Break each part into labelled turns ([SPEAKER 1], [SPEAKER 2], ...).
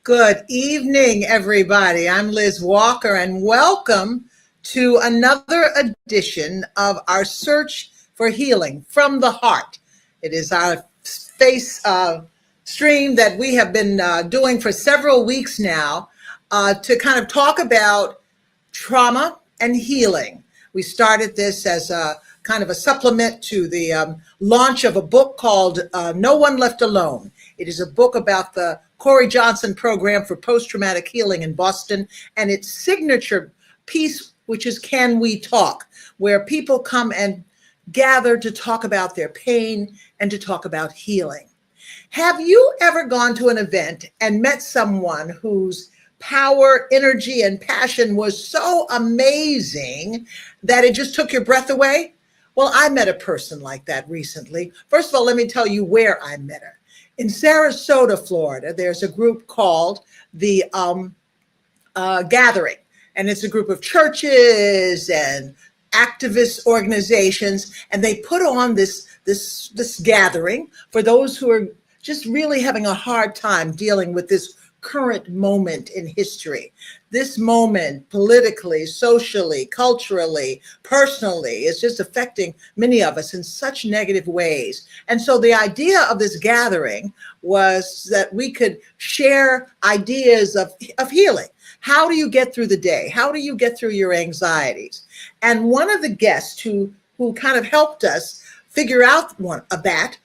[SPEAKER 1] Good evening, everybody. I'm Liz Walker, and welcome to another edition of our search for healing from the heart. It is our face stream that we have been doing for several weeks now to kind of talk about trauma and healing. We started this as a kind of a supplement to the launch of a book called No One Left Alone. It is a book about the Corey Johnson program for post-traumatic healing in Boston, and its signature piece, which is Can We Talk, where people come and gather to talk about their pain and to talk about healing. Have you ever gone to an event and met someone whose power, energy, and passion was so amazing that it just took your breath away? Well, I met a person like that recently. First of all, let me tell you where I met her. In Sarasota, Florida, there's a group called the Gathering, and it's a group of churches and activist organizations, and they put on this gathering for those who are just really having a hard time dealing with this current moment in history. This moment, politically, socially, culturally, personally, is just affecting many of us in such negative ways. And so the idea of this gathering was that we could share ideas of healing. How do you get through the day? How do you get through your anxieties? And one of the guests who kind of helped us figure out one of that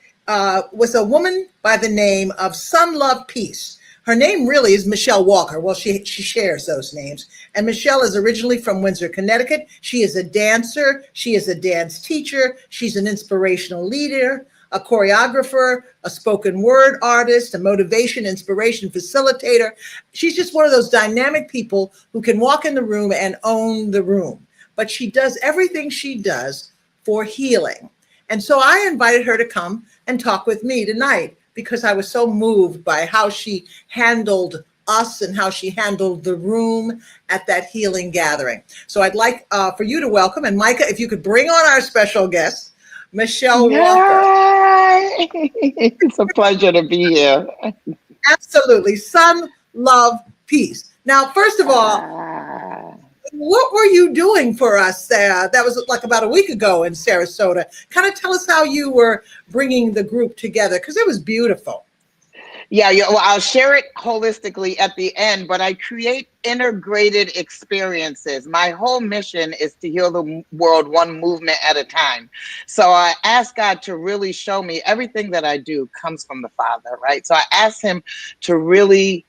[SPEAKER 1] was a woman by the name of Sun Love Peace. Her name really is Michelle Walker. Well, she shares those names. And Michelle is originally from Windsor, Connecticut. She is a dancer. She is a dance teacher. She's an inspirational leader, a choreographer, a spoken word artist, a motivation, inspiration facilitator. She's just one of those dynamic people who can walk in the room and own the room. But she does everything she does for healing. And so I invited her to come and talk with me tonight, because I was so moved by how she handled us and how she handled the room at that healing gathering. So I'd like for you to welcome, and Micah, if you could bring on our special guest, Michelle Walker.
[SPEAKER 2] It's a pleasure to be here.
[SPEAKER 1] Absolutely. Sun, love, peace. Now, first of all, what were you doing for us? That was like about a week ago in Sarasota. Kind of tell us how you were bringing the group together, because it was beautiful.
[SPEAKER 2] Yeah, well, I'll share it holistically at the end, but I create integrated experiences. My whole mission is to heal the world one movement at a time. So I asked God to really show me everything that I do comes from the Father, right? So I asked him to really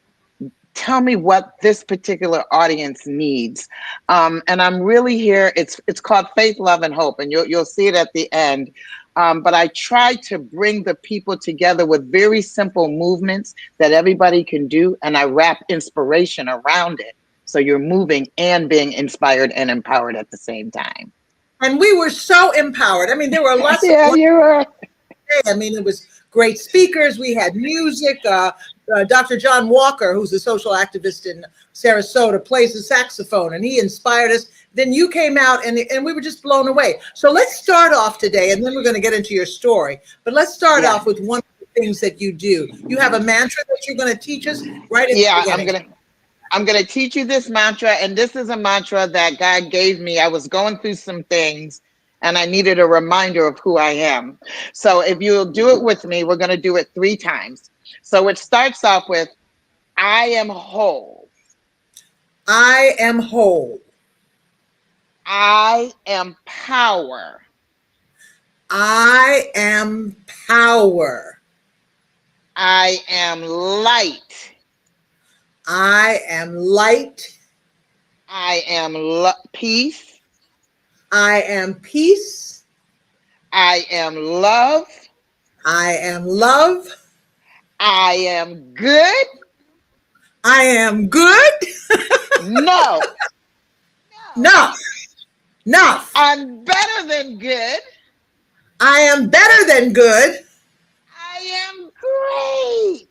[SPEAKER 2] tell me what this particular audience needs. And I'm really here. It's called Faith, Love, and Hope, and you'll see it at the end. But I try to bring the people together with very simple movements that everybody can do, and I wrap inspiration around it. So you're moving and being inspired and empowered at the same time.
[SPEAKER 1] And we were so empowered. I mean, there were lots
[SPEAKER 2] Yeah,
[SPEAKER 1] of...
[SPEAKER 2] you were.
[SPEAKER 1] I mean, it was great speakers. We had music. Dr. John Walker, who's a social activist in Sarasota, plays the saxophone, and he inspired us. Then you came out, and we were just blown away. So let's start off today, and then we're going to get into your story. But let's start off with one of the things that you do. You have a mantra that you're going to teach us right at the beginning.
[SPEAKER 2] I'm gonna teach you this mantra, and this is a mantra that God gave me. I was going through some things, and I needed a reminder of who I am. So if you'll do it with me, we're going to do it 3 times. So it starts off with, I am whole.
[SPEAKER 1] I am whole.
[SPEAKER 2] I am power.
[SPEAKER 1] I am power.
[SPEAKER 2] I am light.
[SPEAKER 1] I am light.
[SPEAKER 2] I am peace.
[SPEAKER 1] I am peace.
[SPEAKER 2] I am love.
[SPEAKER 1] I am love.
[SPEAKER 2] I am good.
[SPEAKER 1] I am good.
[SPEAKER 2] No.
[SPEAKER 1] No. No.
[SPEAKER 2] I'm better than good.
[SPEAKER 1] I am better than good.
[SPEAKER 2] I am great.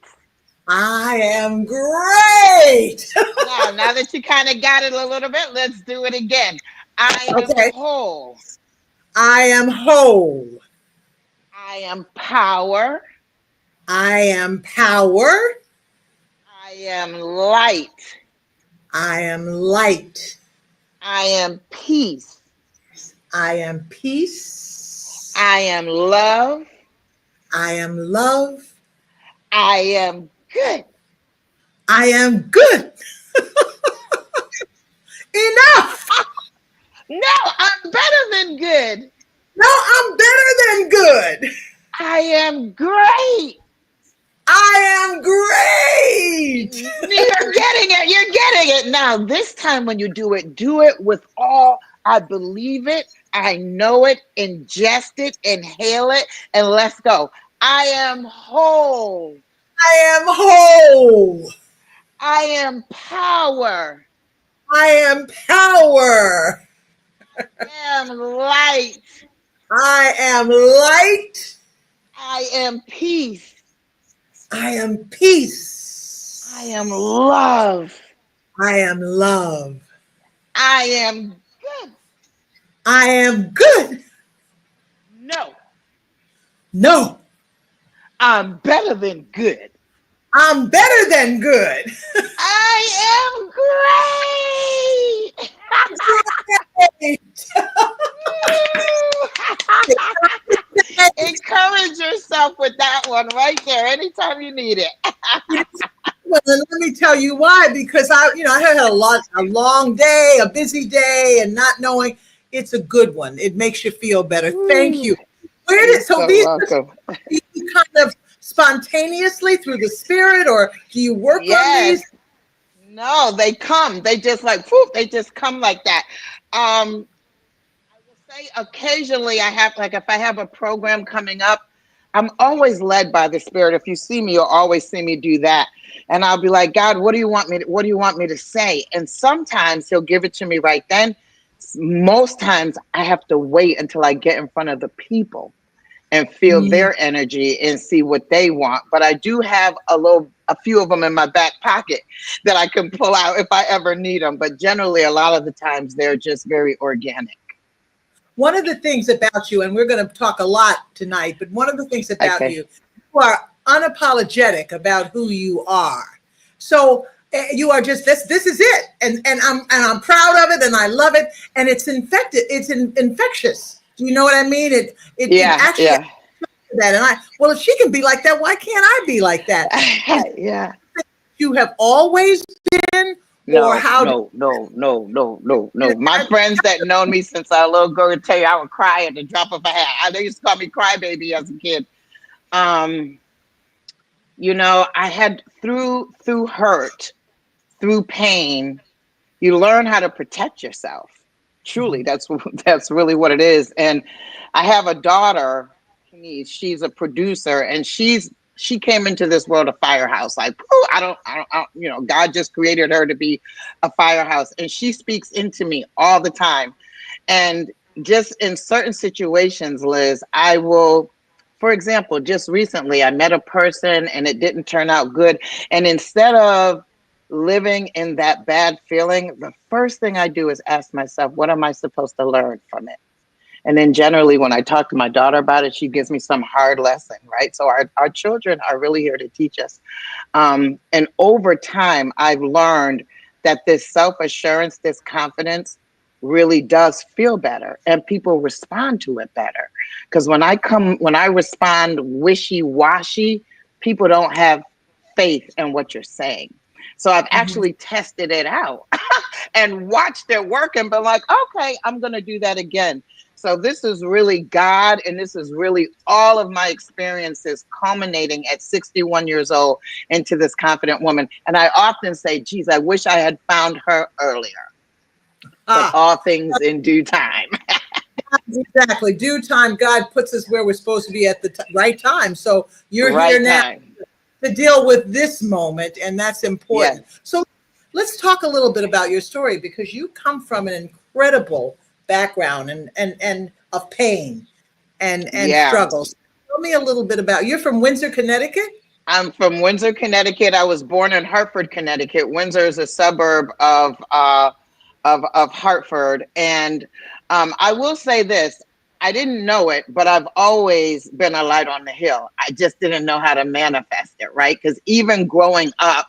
[SPEAKER 1] I am great.
[SPEAKER 2] Now that you kind of got it a little bit, let's do it again. I am whole.
[SPEAKER 1] I am whole.
[SPEAKER 2] I am power.
[SPEAKER 1] I am power.
[SPEAKER 2] I am light.
[SPEAKER 1] I am light.
[SPEAKER 2] I am peace.
[SPEAKER 1] I am peace.
[SPEAKER 2] I am love.
[SPEAKER 1] I am love.
[SPEAKER 2] I am good.
[SPEAKER 1] I am good. Enough.
[SPEAKER 2] No, I'm better than good.
[SPEAKER 1] No, I'm better than good.
[SPEAKER 2] I am great.
[SPEAKER 1] I am great.
[SPEAKER 2] You're getting it. You're getting it. Now, this time when you do it with all. I believe it. I know it. Ingest it. Inhale it. And let's go. I am whole.
[SPEAKER 1] I am whole.
[SPEAKER 2] I am power.
[SPEAKER 1] I am power.
[SPEAKER 2] I am light.
[SPEAKER 1] I am light.
[SPEAKER 2] I am peace.
[SPEAKER 1] I am peace.
[SPEAKER 2] I am love.
[SPEAKER 1] I am love.
[SPEAKER 2] I am good.
[SPEAKER 1] I am good.
[SPEAKER 2] No,
[SPEAKER 1] No,
[SPEAKER 2] I'm better than good.
[SPEAKER 1] I'm better than good.
[SPEAKER 2] I am great. Encourage yourself with that one right there anytime you need it.
[SPEAKER 1] Well, and let me tell you why. Because I had a long day, a busy day, and not knowing it's a good one. It makes you feel better. Thank you. Where
[SPEAKER 2] You're
[SPEAKER 1] did so
[SPEAKER 2] so
[SPEAKER 1] these
[SPEAKER 2] welcome.
[SPEAKER 1] kind of spontaneously through the spirit, or do you work on
[SPEAKER 2] Yes.
[SPEAKER 1] these?
[SPEAKER 2] No, they come. They just like whoop, they just come like that. I will say occasionally I have like if I have a program coming up, I'm always led by the spirit. If you see me, you'll always see me do that. And I'll be like, God, what do you want me to say? And sometimes he'll give it to me right then. Most times I have to wait until I get in front of the people and feel
[SPEAKER 1] Mm,
[SPEAKER 2] their energy and see what they want. But I do have a few of them in my back pocket that I can pull out if I ever need them. But generally, a lot of the times they're just very organic.
[SPEAKER 1] one of the things about you, and we're going to talk a lot tonight, but one of the things about
[SPEAKER 2] Okay.
[SPEAKER 1] you are unapologetic about who you are. So you are just this is it, and I'm proud of it, and I love it, and it's infected. It's infectious. Do you know what I mean? It
[SPEAKER 2] Yeah,
[SPEAKER 1] actually
[SPEAKER 2] yeah.
[SPEAKER 1] that, and well, if she can be like that, why can't I be like that? Is
[SPEAKER 2] Yeah.
[SPEAKER 1] you have always been, or
[SPEAKER 2] No,
[SPEAKER 1] how?
[SPEAKER 2] no, no, no, no, no, no. My
[SPEAKER 1] I,
[SPEAKER 2] friends that known me since I was a little girl would tell you I would cry at the drop of a hat. They used to call me crybaby as a kid. Um, I had through hurt, through pain, you learn how to protect yourself. Truly, that's really what it is. And I have a daughter, Kenise. She's a producer, and she came into this world a firehouse. Like, God just created her to be a firehouse, and she speaks into me all the time. And just in certain situations, Liz, I will. For example, just recently, I met a person and it didn't turn out good. And instead of living in that bad feeling, the first thing I do is ask myself, what am I supposed to learn from it? And then generally, when I talk to my daughter about it, she gives me some hard lesson, right? So our children are really here to teach us. And over time, I've learned that this self assurance, this confidence really does feel better and people respond to it better. Because when I respond wishy washy, people don't have faith in what you're saying. So I've
[SPEAKER 1] Mhm.
[SPEAKER 2] actually tested it out and watched it work and been like, okay, I'm going to do that again. So this is really God, and this is really all of my experiences culminating at 61 years old into this confident woman. And I often say, geez, I wish I had found her earlier, but
[SPEAKER 1] Ah,
[SPEAKER 2] all things in due time.
[SPEAKER 1] exactly. Due time, God puts us where we're supposed to be at the right time. So you're here
[SPEAKER 2] Right
[SPEAKER 1] now
[SPEAKER 2] time.
[SPEAKER 1] to deal with this moment, and that's important.
[SPEAKER 2] Yes.
[SPEAKER 1] So let's talk a little bit about your story, because you come from an incredible background and of pain and
[SPEAKER 2] Yeah.
[SPEAKER 1] struggles. Tell me a little bit about, you're from Windsor, Connecticut?
[SPEAKER 2] I'm from Windsor, Connecticut. I was born in Hartford, Connecticut. Windsor is a suburb of Hartford, and I will say this: I didn't know it, but I've always been a light on the hill. I just didn't know how to manifest it, right? Because even growing up,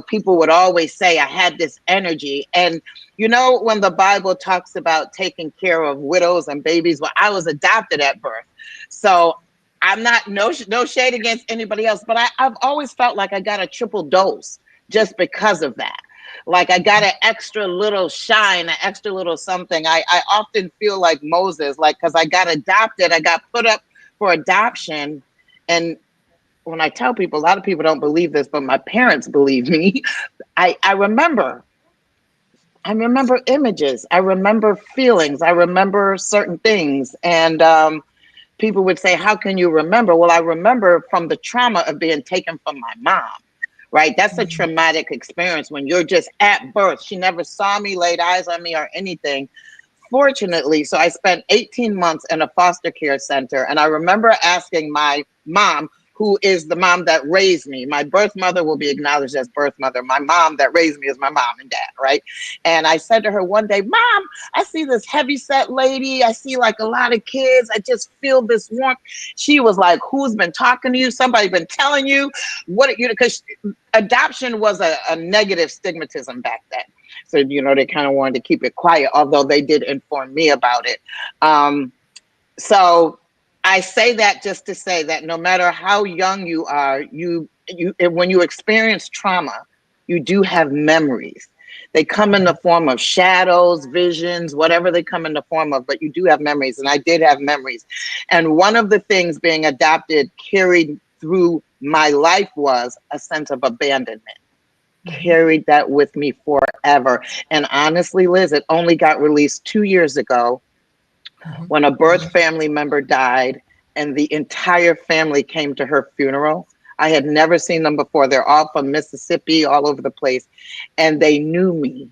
[SPEAKER 2] people would always say I had this energy. And when the Bible talks about taking care of widows and babies, well, I was adopted at birth. So I'm not, no shade against anybody else, but I've always felt like I got a triple dose just because of that. Like I got an extra little shine, an extra little something. I often feel like Moses, like, because I got adopted, I got put up for adoption. And when I tell people, a lot of people don't believe this, but my parents believe me. I remember images. I remember feelings. I remember certain things. And people would say, how can you remember? Well, I remember from the trauma of being taken from my mom, right? That's a traumatic experience when you're just at birth. She never saw me, laid eyes on me or anything. Fortunately, so I spent 18 months in a foster care center. And I remember asking my mom, who is the mom that raised me. My birth mother will be acknowledged as birth mother. My mom that raised me is my mom and dad, right? And I said to her one day, Mom, I see this heavy set lady. I see like a lot of kids. I just feel this warmth. She was like, who's been talking to you? Somebody been telling you? Because adoption was a negative stigmatism back then. So, they kind of wanted to keep it quiet, although they did inform me about it. So I say that just to say that no matter how young you are, when you experience trauma, you do have memories. They come in the form of shadows, visions, whatever they come in the form of, but you do have memories. And I did have memories. And one of the things being adopted carried through my life was a sense of abandonment. Carried that with me forever. And honestly, Liz, it only got released 2 years ago when a birth family member died and the entire family came to her funeral. I had never seen them before. They're all from Mississippi, all over the place. And they knew me.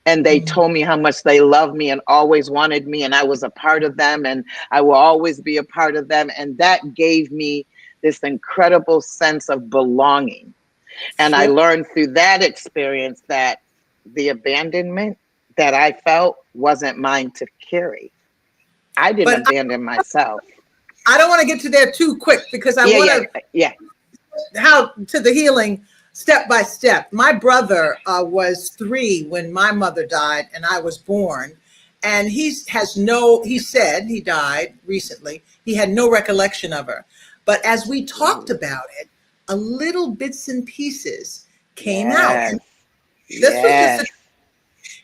[SPEAKER 2] And they told me how much they loved me and always wanted me. And I was a part of them. And I will always be a part of them. And that gave me this incredible sense of belonging. And I learned through that experience that the abandonment that I felt wasn't mine to carry. I didn't abandon myself.
[SPEAKER 1] I don't want to get to there too quick because I want to how to the healing step by step. My brother was 3 when my mother died and I was born. And he said he died recently. He had no recollection of her. But as we talked about it, a little bits and pieces came out. And this was just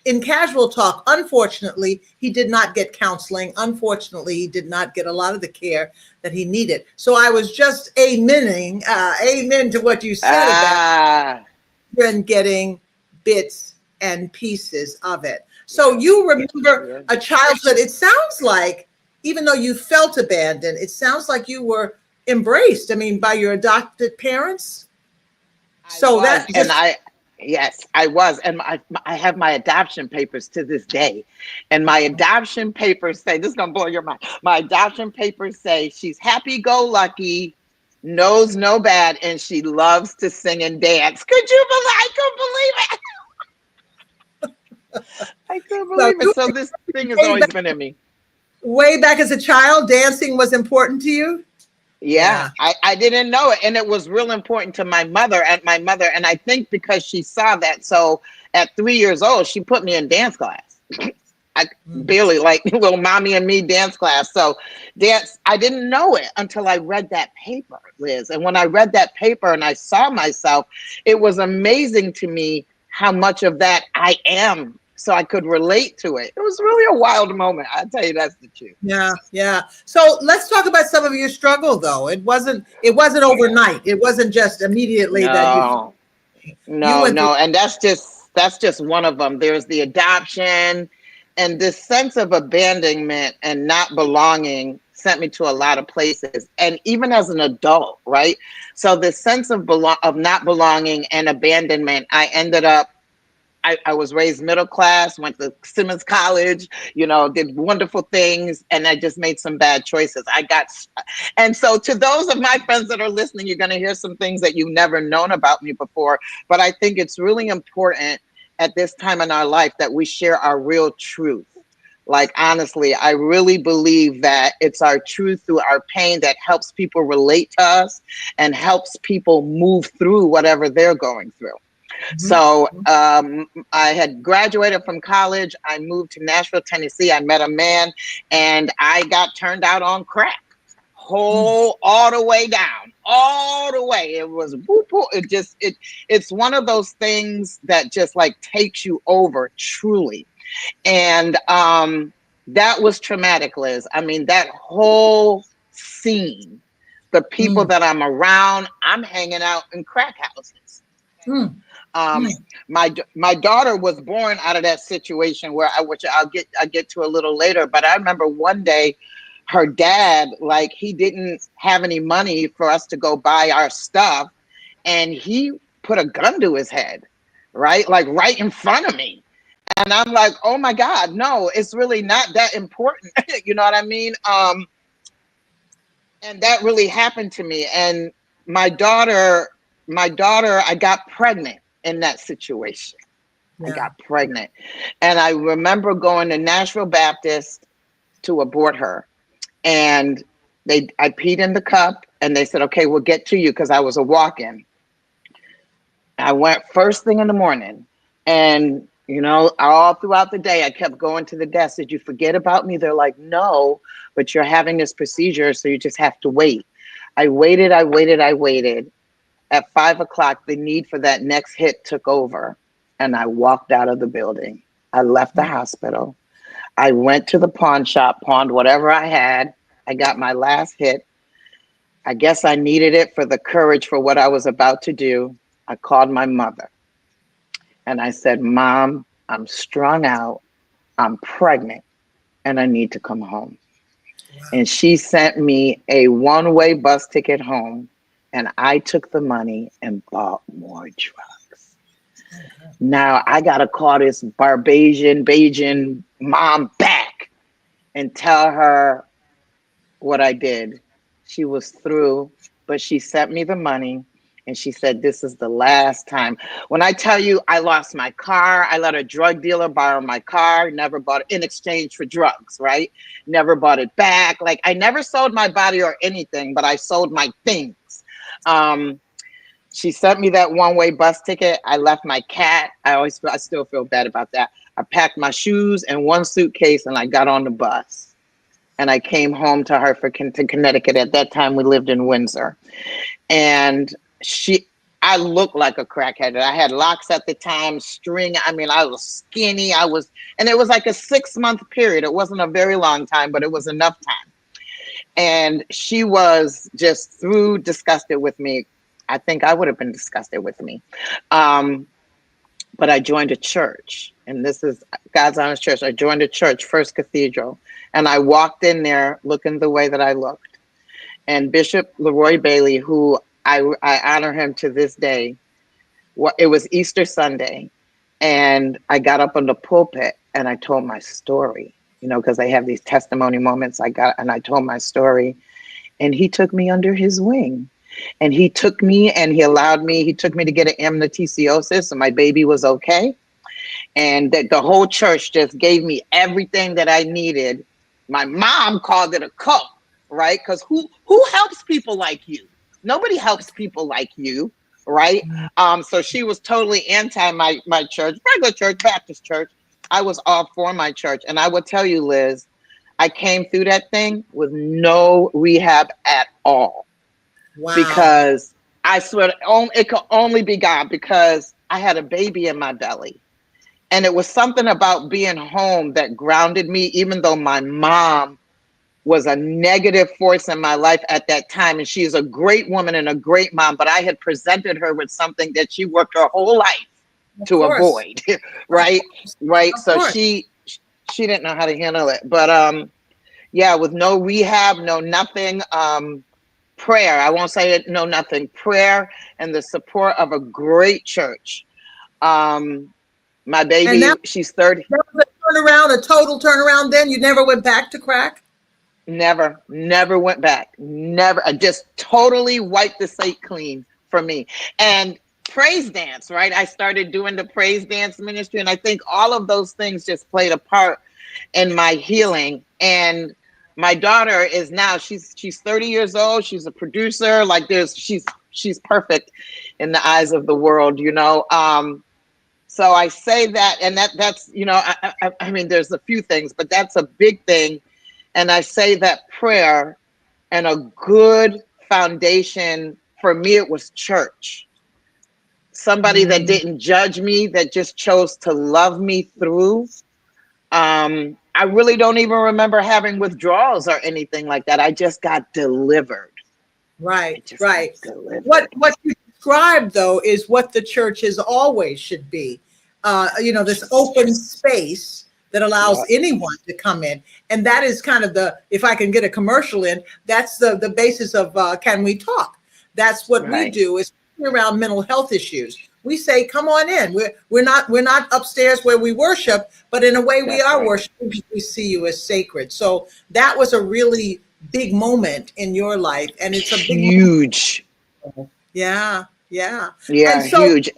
[SPEAKER 1] in casual talk. Unfortunately, he did not get counseling. Unfortunately, he did not get a lot of the care that he needed. So I was just amen to what you said about getting bits and pieces of it. So you remember a childhood. It sounds like, even though you felt abandoned, it sounds like you were embraced, by your adopted parents.
[SPEAKER 2] Yes, I was. And I have my adoption papers to this day. And my adoption papers say, this is going to blow your mind. My adoption papers say she's happy-go-lucky, knows no bad, and she loves to sing and dance. Could you believe? I couldn't believe it. I couldn't believe it. So this thing has always been in me.
[SPEAKER 1] Way back as a child, dancing was important to you?
[SPEAKER 2] Yeah. I didn't know it. And it was real important to my mother. And I think because she saw that. So at 3 years old, she put me in dance class. I barely, like little mommy and me dance class. So dance, I didn't know it until I read that paper, Liz. And when I read that paper and I saw myself, it was amazing to me how much of that I am. So I could relate to it. It was really a wild moment. I'll tell you, that's the truth.
[SPEAKER 1] Yeah. So let's talk about some of your struggle, though. It wasn't overnight. It wasn't just immediately
[SPEAKER 2] No. And that's just one of them. There's the adoption, and this sense of abandonment and not belonging sent me to a lot of places. And even as an adult, right? So the sense of not belonging and abandonment, I ended up, I was raised middle class, went to Simmons College, did wonderful things, and I just made some bad choices. And so to those of my friends that are listening, you're going to hear some things that you've never known about me before, but I think it's really important at this time in our life that we share our real truth. Like, honestly, I really believe that it's our truth through our pain that helps people relate to us and helps people move through whatever they're going through.
[SPEAKER 1] Mhm.
[SPEAKER 2] So I had graduated from college. I moved to Nashville, Tennessee. I met a man, and I got turned out on crack.
[SPEAKER 1] Mhm.
[SPEAKER 2] Whole all the way down, all the way. It was whoop, whoop. It's one of those things that just like takes you over, truly. And that was traumatic, Liz. I mean, that whole scene, the people
[SPEAKER 1] Mm.
[SPEAKER 2] that I'm around, I'm hanging out in crack houses.
[SPEAKER 1] Mm.
[SPEAKER 2] Um,
[SPEAKER 1] Mm.
[SPEAKER 2] my daughter was born out of that situation where which I get to a little later. But I remember one day, her dad, like, he didn't have any money for us to go buy our stuff, and he put a gun to his head, right, like right in front of me. And I'm like, oh my God, no, it's really not that important. You know what I mean? And that really happened to me. And my daughter, I got pregnant in that situation. I
[SPEAKER 1] Yeah.
[SPEAKER 2] got pregnant. And I remember going to Nashville Baptist to abort her. And I peed in the cup, and they said, okay, we'll get to you, because I was a walk-in. I went first thing in the morning, and all throughout the day, I kept going to the desk. Did you forget about me? They're like, no, but you're having this procedure, so you just have to wait. I waited, I waited, I waited. At 5 o'clock, the need for that next hit took over, and I walked out of the building. I left the hospital. I went to the pawn shop, pawned whatever I had. I got my last hit. I guess I needed it for the courage for what I was about to do. I called my mother, and I said, Mom, I'm strung out, I'm pregnant, and I need to come home.
[SPEAKER 1] Wow.
[SPEAKER 2] And she sent me a one-way bus ticket home, and I took the money and bought more drugs.
[SPEAKER 1] Okay.
[SPEAKER 2] Now I gotta call this Barbadian mom back and tell her what I did. She was through, but she sent me the money, and she said, this is the last time. When I tell you I lost my car, I let a drug dealer borrow my car, never bought it in exchange for drugs, right? Never bought it back. Like, I never sold my body or anything, but I sold my things. Um, she sent me that one-way bus ticket. I left my cat. I still feel bad about that. I packed my shoes and one suitcase, and I got on the bus. And I came home to Hartford, to Connecticut. At that time, we lived in Windsor. And I looked like a crackhead. I had locks at the time, string. I mean, I was skinny. And it was like a 6-month period. It wasn't a very long time, but it was enough time. And she was just through disgusted with me. I think I would have been disgusted with me. Um, but I joined a church, and this is God's honest church. I joined a church, First Cathedral, and I walked in there looking the way that I looked. And Bishop Leroy Bailey, who I honor him to this day, it was Easter Sunday, and I got up on the pulpit and I told my story, because I have these testimony moments. I told my story, and he took me under his wing. And he took me and he took me to get an amniocentesis, and my baby was okay. And that the whole church just gave me everything that I needed. My mom called it a cult, right? Because who helps people like you? Nobody helps people like you, right?
[SPEAKER 1] Mm.
[SPEAKER 2] So she was totally anti my church, regular church, Baptist church. I was all for my church. And I will tell you, Liz, I came through that thing with no rehab at all,
[SPEAKER 1] Wow.
[SPEAKER 2] because I swear it could only be God, because I had a baby in my belly. And it was something about being home that grounded me, even though my mom was a negative force in my life at that time. And she is a great woman and a great mom, but I had presented her with something that she worked her whole life
[SPEAKER 1] Of
[SPEAKER 2] to
[SPEAKER 1] course.
[SPEAKER 2] avoid.
[SPEAKER 1] Of
[SPEAKER 2] Right.
[SPEAKER 1] course.
[SPEAKER 2] Right.
[SPEAKER 1] Of
[SPEAKER 2] So
[SPEAKER 1] course.
[SPEAKER 2] she didn't know how to handle it. But yeah, with no rehab, no nothing. Prayer. I won't say it, no nothing. Prayer and the support of a great church. Um, my
[SPEAKER 1] And
[SPEAKER 2] baby, she's 30.
[SPEAKER 1] that was a turnaround, a total turnaround. Then you never went back to crack.
[SPEAKER 2] Never went back. Never. I just totally wiped the slate clean for me. And praise dance, right? I started doing the praise dance ministry, and I think all of those things just played a part in my healing. And my daughter is now she's 30 years old. She's a producer. Like, she's perfect. in the eyes of the world, you know. So I say that, and that's, you know, I mean, there's a few things, but that's a big thing. And I say that prayer and a good foundation for me, it was church. Somebody that
[SPEAKER 1] Mm,
[SPEAKER 2] didn't judge me, that just chose to love me through. I really don't even remember having withdrawals or anything like that. I just got delivered. I
[SPEAKER 1] right,
[SPEAKER 2] just got
[SPEAKER 1] right. What
[SPEAKER 2] delivered.
[SPEAKER 1] you described though is what the churches always should be. This open space that allows
[SPEAKER 2] Yeah,
[SPEAKER 1] anyone to come in, and that is kind of the, if I can get a commercial in, that's the basis of Can We Talk? That's what we
[SPEAKER 2] right,
[SPEAKER 1] do, is around mental health issues. We say, come on in. We're not upstairs where we worship, but in a way we
[SPEAKER 2] that's
[SPEAKER 1] are
[SPEAKER 2] right.
[SPEAKER 1] worshiping because we see you as sacred. So that was a really big moment in your life, and it's a big moment.
[SPEAKER 2] Huge.
[SPEAKER 1] Yeah, yeah. And
[SPEAKER 2] Yeah,
[SPEAKER 1] so
[SPEAKER 2] huge.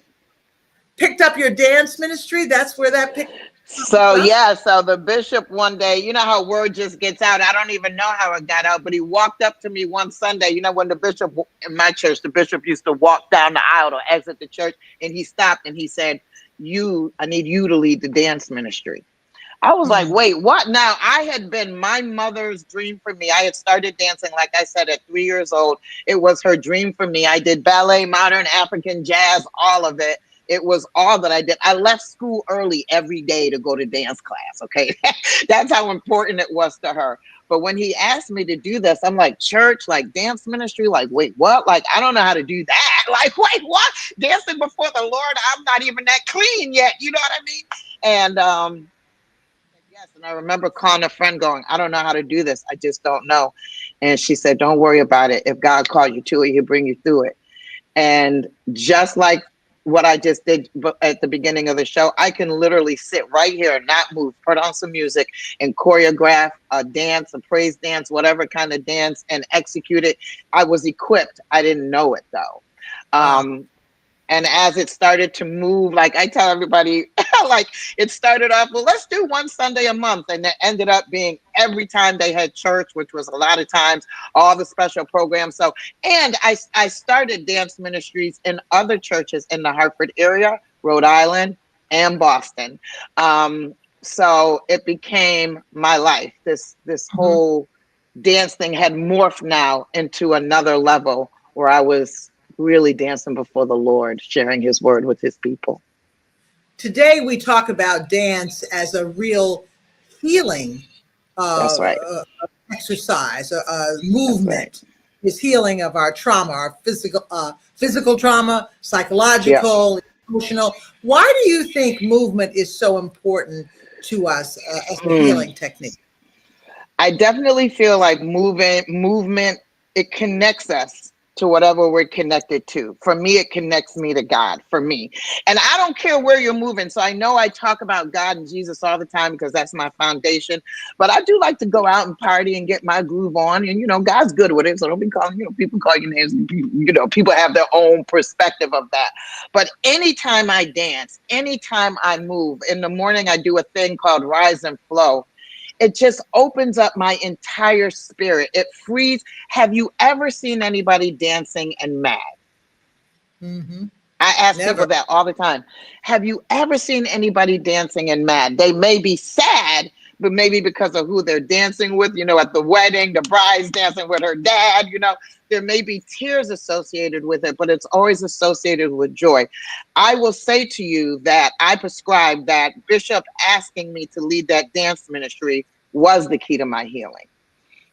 [SPEAKER 1] picked up your dance ministry. That's where that picked
[SPEAKER 2] So
[SPEAKER 1] up.
[SPEAKER 2] yeah, so the bishop one day, you know how word just gets out. I don't even know how it got out, but he walked up to me one Sunday. You know, when the bishop in my church, the bishop used to walk down the aisle or exit the church, and he stopped and he said, I need you to lead the dance ministry." I was like,
[SPEAKER 1] Mm,
[SPEAKER 2] wait, what? Now, I had been my mother's dream for me. I had started dancing, like I said, at 3 years old. It was her dream for me. I did ballet, modern, African, jazz, all of it. It was all that I did. I left school early every day to go to dance class. Okay. That's how important it was to her. But when he asked me to do this, I'm like, church, like dance ministry, like, wait, what? Like, I don't know how to do that. Like, wait, what? Dancing before the Lord, I'm not even that clean yet. You know what I mean? And yes, and I remember calling a friend going, I don't know how to do this. I just don't know. And she said, don't worry about it. If God called you to it, he'll bring you through it. And just like what I just did at the beginning of the show, I can literally sit right here and not move, put on some music and choreograph a dance, a praise dance, whatever kind of dance, and execute it. I was equipped. I didn't know it though.
[SPEAKER 1] wow.
[SPEAKER 2] And as it started to move, like I tell everybody, like it started off, well, let's do one Sunday a month. And it ended up being every time they had church, which was a lot of times, all the special programs. So, and I started dance ministries in other churches in the Hartford area, Rhode Island, and Boston. So it became my life. This
[SPEAKER 1] Mhm.
[SPEAKER 2] whole dance thing had morphed now into another level where I was really dancing before the Lord, sharing his word with his people.
[SPEAKER 1] Today we talk about dance as a real healing
[SPEAKER 2] That's
[SPEAKER 1] uh,
[SPEAKER 2] right.
[SPEAKER 1] uh, exercise,
[SPEAKER 2] That's right.
[SPEAKER 1] movement. Is healing of our trauma, our physical trauma,
[SPEAKER 2] Yeah.
[SPEAKER 1] psychological, emotional. Why do you think movement is so important to us as a
[SPEAKER 2] Mm.
[SPEAKER 1] healing technique?
[SPEAKER 2] I definitely feel like movement, it connects us to whatever we're connected to. For me, it connects me to God, for me. And I don't care where you're moving. So I know I talk about God and Jesus all the time because that's my foundation. But I do like to go out and party and get my groove on. And, you know, God's good with it. So don't be calling, you know, people call you names. You know, people have their own perspective of that. But anytime I dance, anytime I move, in the morning, I do a thing called Rise and Flow. It just opens up my entire spirit. It frees. Have you ever seen anybody dancing and mad?
[SPEAKER 1] Hmm.
[SPEAKER 2] I ask people
[SPEAKER 1] Never.
[SPEAKER 2] that all the time. Have you ever seen anybody dancing and mad? They may be sad, but maybe because of who they're dancing with, you know, at the wedding, the bride's dancing with her dad, you know, there may be tears associated with it, but it's always associated with joy. I will say to you that I prescribe that Bishop asking me to lead that dance ministry was the key to my healing,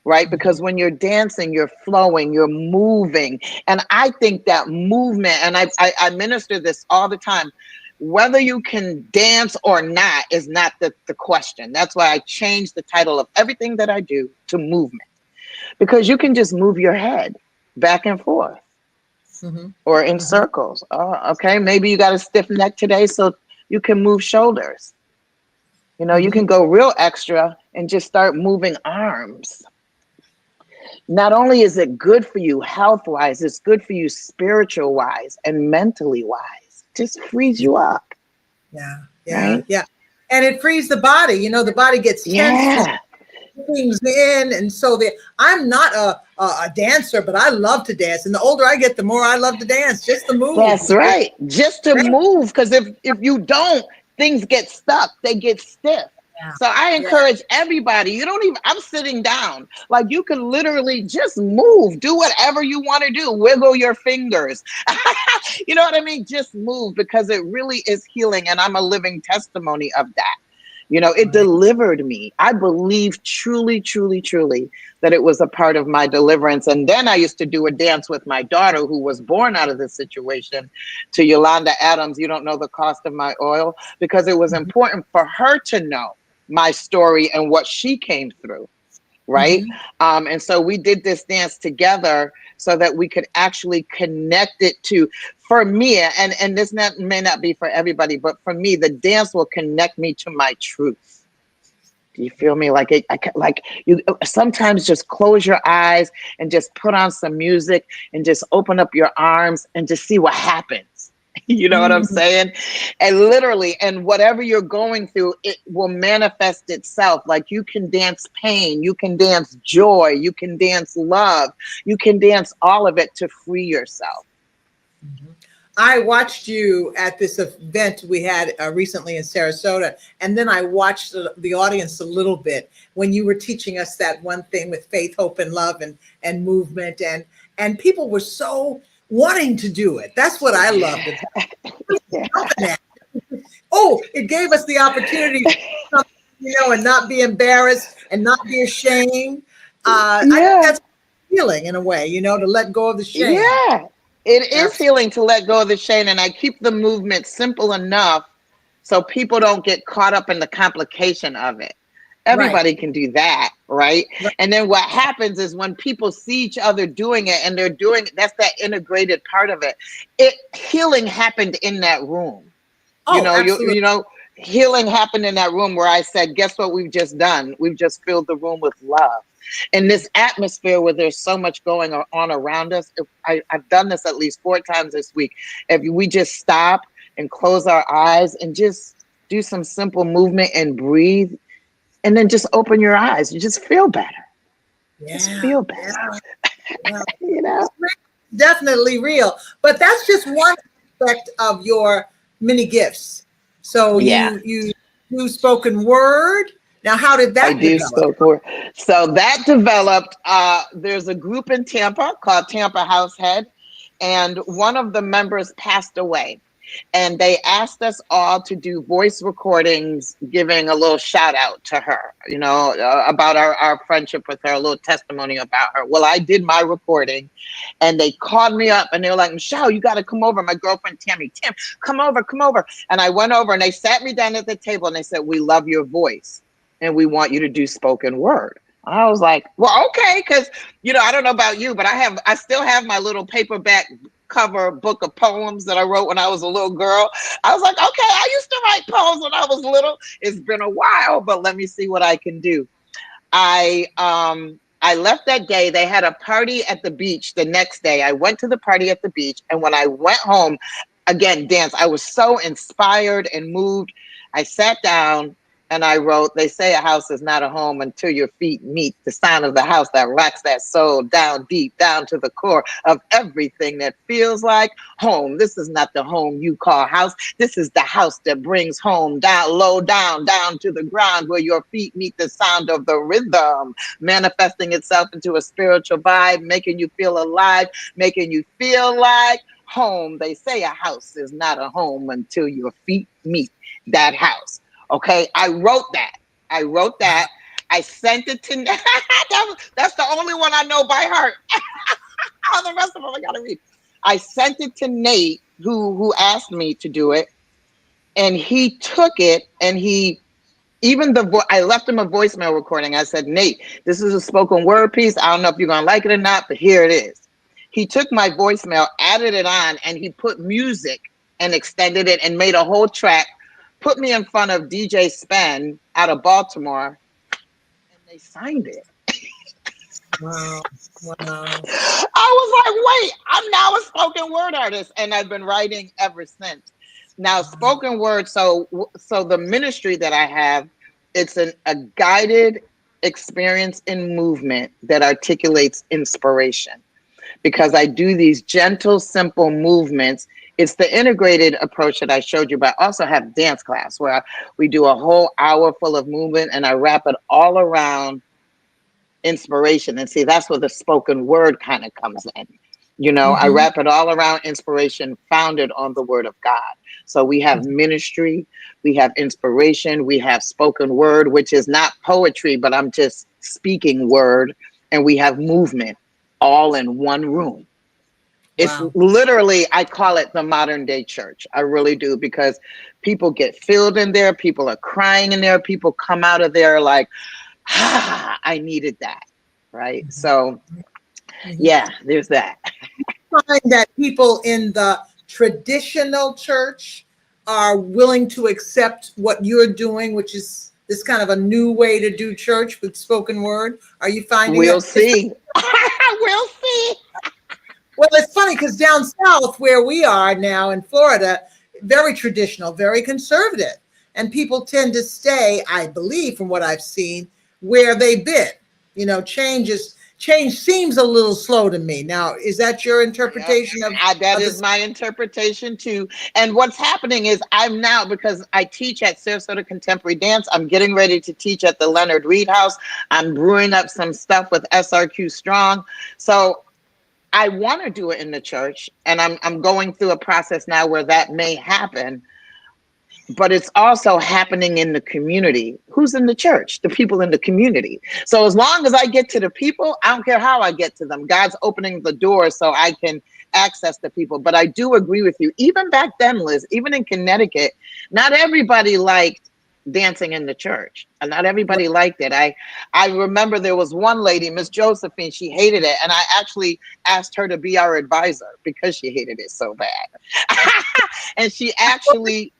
[SPEAKER 2] right?
[SPEAKER 1] Mhm.
[SPEAKER 2] Because when you're dancing, you're flowing, you're moving. And I think that movement, and I minister this all the time, whether you can dance or not is not the question. That's why I changed the title of everything that I do to movement, because you can just move your head back and forth
[SPEAKER 1] Mhm.
[SPEAKER 2] or in
[SPEAKER 1] Mhm.
[SPEAKER 2] circles. Oh, okay. Maybe you got a stiff neck today, so you can move shoulders. You know, you can
[SPEAKER 1] Mhm.
[SPEAKER 2] go real extra and just start moving arms. Not only is it good for you health wise, it's good for you spiritual wise and mentally wise. Just frees you up,
[SPEAKER 1] Yeah. Yeah.
[SPEAKER 2] right?
[SPEAKER 1] Yeah. And it frees the body. The body gets tense when
[SPEAKER 2] Yeah,
[SPEAKER 1] things in, and so that I'm not a dancer, but I love to dance. And the older I get, the more I love to dance. Just the move.
[SPEAKER 2] That's right. Just to move, because if you don't, things get stuck. They get stiff.
[SPEAKER 1] Yeah.
[SPEAKER 2] So I
[SPEAKER 1] Yeah.
[SPEAKER 2] encourage everybody. You don't even. I'm sitting down. Like you can literally just move. Do whatever you want to do. Wiggle your fingers. You know what I mean? Just move because it really is healing, and I'm a living testimony of that. You know, it
[SPEAKER 1] Right.
[SPEAKER 2] delivered me. I believe truly, truly, truly that it was a part of my deliverance. And then I used to do a dance with my daughter who was born out of this situation to Yolanda Adams. You don't know the cost of my oil, because it was important for her to know my story and what she came through. Right.
[SPEAKER 1] Mm-hmm.
[SPEAKER 2] And so we did this dance together so that we could actually connect it to, for me, and this may not be for everybody, but for me, the dance will connect me to my truth. Do you feel me? Like like you sometimes just close your eyes and just put on some music and just open up your arms and just see what happens. You know what I'm
[SPEAKER 1] Mm-hmm.
[SPEAKER 2] saying? And literally, and whatever you're going through, it will manifest itself. Like you can dance pain, you can dance joy, you can dance love, you can dance all of it to free yourself.
[SPEAKER 1] I watched you at this event we had recently in Sarasota, and then I watched the audience a little bit when you were teaching us that one thing with faith, hope, and love, and movement, and people were so wanting to do it. That's what I loved.
[SPEAKER 2] Yeah. Yeah.
[SPEAKER 1] Oh, it gave us the opportunity, and not be embarrassed and not be ashamed. I think
[SPEAKER 2] Yeah.
[SPEAKER 1] that's healing in a way, to let go of the shame.
[SPEAKER 2] Yeah, it is
[SPEAKER 1] Absolutely.
[SPEAKER 2] healing to let go of the shame, and I keep the movement simple enough so people don't get caught up in the complication of it.
[SPEAKER 1] Right.
[SPEAKER 2] Everybody can do that, right?
[SPEAKER 1] Right.
[SPEAKER 2] And then what happens is when people see each other doing it and they're doing that's that integrated part of it. It healing happened in that room. You
[SPEAKER 1] Oh,
[SPEAKER 2] know,
[SPEAKER 1] absolutely.
[SPEAKER 2] healing happened in that room where I said, guess what we've just done? We've just filled the room with love. In this atmosphere where there's so much going on around us, I've done this at least 4 times this week. If we just stop and close our eyes and just do some simple movement and breathe, and then just open your eyes, you just feel better. Just
[SPEAKER 1] Yeah.
[SPEAKER 2] feel
[SPEAKER 1] Yeah.
[SPEAKER 2] better,
[SPEAKER 1] Yeah.
[SPEAKER 2] you
[SPEAKER 1] It's
[SPEAKER 2] know?
[SPEAKER 1] definitely real. But that's just one aspect of your many gifts. So
[SPEAKER 2] Yeah.
[SPEAKER 1] you do spoken word. Now, how did
[SPEAKER 2] I
[SPEAKER 1] that
[SPEAKER 2] do
[SPEAKER 1] develop?
[SPEAKER 2] spoke word. So that developed. There's a group in Tampa called Tampa House Head, and one of the members passed away. And they asked us all to do voice recordings, giving a little shout out to her, about our friendship with her, a little testimony about her. Well, I did my recording, and they called me up and they were like, Michelle, you got to come over. My girlfriend, Tammy, Tim, come over, come over. And I went over and they sat me down at the table and they said, we love your voice and we want you to do spoken word. I was like, well, okay, because I don't know about you, but I still have my little paperback cover book of poems that I wrote when I was a little girl. I was like, okay, I used to write poems when I was little. It's been a while, but let me see what I can do. I left that day. They had a party at the beach the next day. I went to the party at the beach, and when I went home, again, dance. I was so inspired and moved. I sat down and I wrote, they say a house is not a home until your feet meet the sound of the house that rocks that soul down deep, down to the core of everything that feels like home. This is not the home you call house. This is the house that brings home down, low down, down to the ground where your feet meet the sound of the rhythm, manifesting itself into a spiritual vibe, making you feel alive, making you feel like home. They say a house is not a home until your feet meet that house. Okay, I wrote that. I wrote that. I sent it to that's the only one I know by heart. All the rest of them I gotta read. I sent it to Nate, who asked me to do it, and he took it and he even I left him a voicemail recording. I said, Nate, this is a spoken word piece. I don't know if you're gonna like it or not, but here it is. He took my voicemail, added it on, and he put music and extended it and made a whole track, put me in front of DJ Spen out of Baltimore, and they signed it.
[SPEAKER 1] Wow. Wow.
[SPEAKER 2] I was like, wait, I'm now a spoken word artist, and I've been writing ever since. Now, spoken word. So the ministry that I have, it's a guided experience in movement that articulates inspiration, because I do these gentle, simple movements. It's the integrated approach that I showed you, but I also have dance class where we do a whole hour full of movement and I wrap it all around inspiration. And see, that's where the spoken word kind of comes in. You know, I
[SPEAKER 1] Mm-hmm.
[SPEAKER 2] wrap it all around inspiration founded on the word of God. So we have ministry, we have inspiration, we have spoken word, which is not poetry, but I'm just speaking word, and we have movement all in one room. It's
[SPEAKER 1] Wow.
[SPEAKER 2] literally, I call it the modern day church. I really do, because people get filled in there, people are crying in there, people come out of there like, ah, I needed that. Right. So,
[SPEAKER 1] Mm-hmm.
[SPEAKER 2] yeah, there's that.
[SPEAKER 1] Find that people in the traditional church are willing to accept what you're doing, which is this kind of a new way to do church with spoken word? Are you finding
[SPEAKER 2] We'll
[SPEAKER 1] that? It's
[SPEAKER 2] see. We'll see.
[SPEAKER 1] well, it's funny because down south where we are now in Florida, very traditional, very conservative, and people tend to stay, I believe, from what I've seen, where they've been. You know, change seems a little slow to me. Now, is that your
[SPEAKER 2] Yep.
[SPEAKER 1] interpretation
[SPEAKER 2] That
[SPEAKER 1] of
[SPEAKER 2] is
[SPEAKER 1] this?
[SPEAKER 2] my interpretation too. And what's happening is I'm now, because I teach at Sarasota Contemporary Dance, I'm getting ready to teach at the Leonard Reed House. I'm brewing up some stuff with SRQ Strong. So I want to do it in the church, and I'm going through a process now where that may happen, but it's also happening in the community. Who's in the church? The people in the community. So as long as I get to the people, I don't care how I get to them. God's opening the door so I can access the people. But I do agree with you. Even back then, Liz, even in Connecticut, not everybody liked dancing in the church, and not everybody liked it. I remember there was one lady, Miss Josephine, she hated it, and I actually asked her to be our advisor because she hated it so bad. And she actually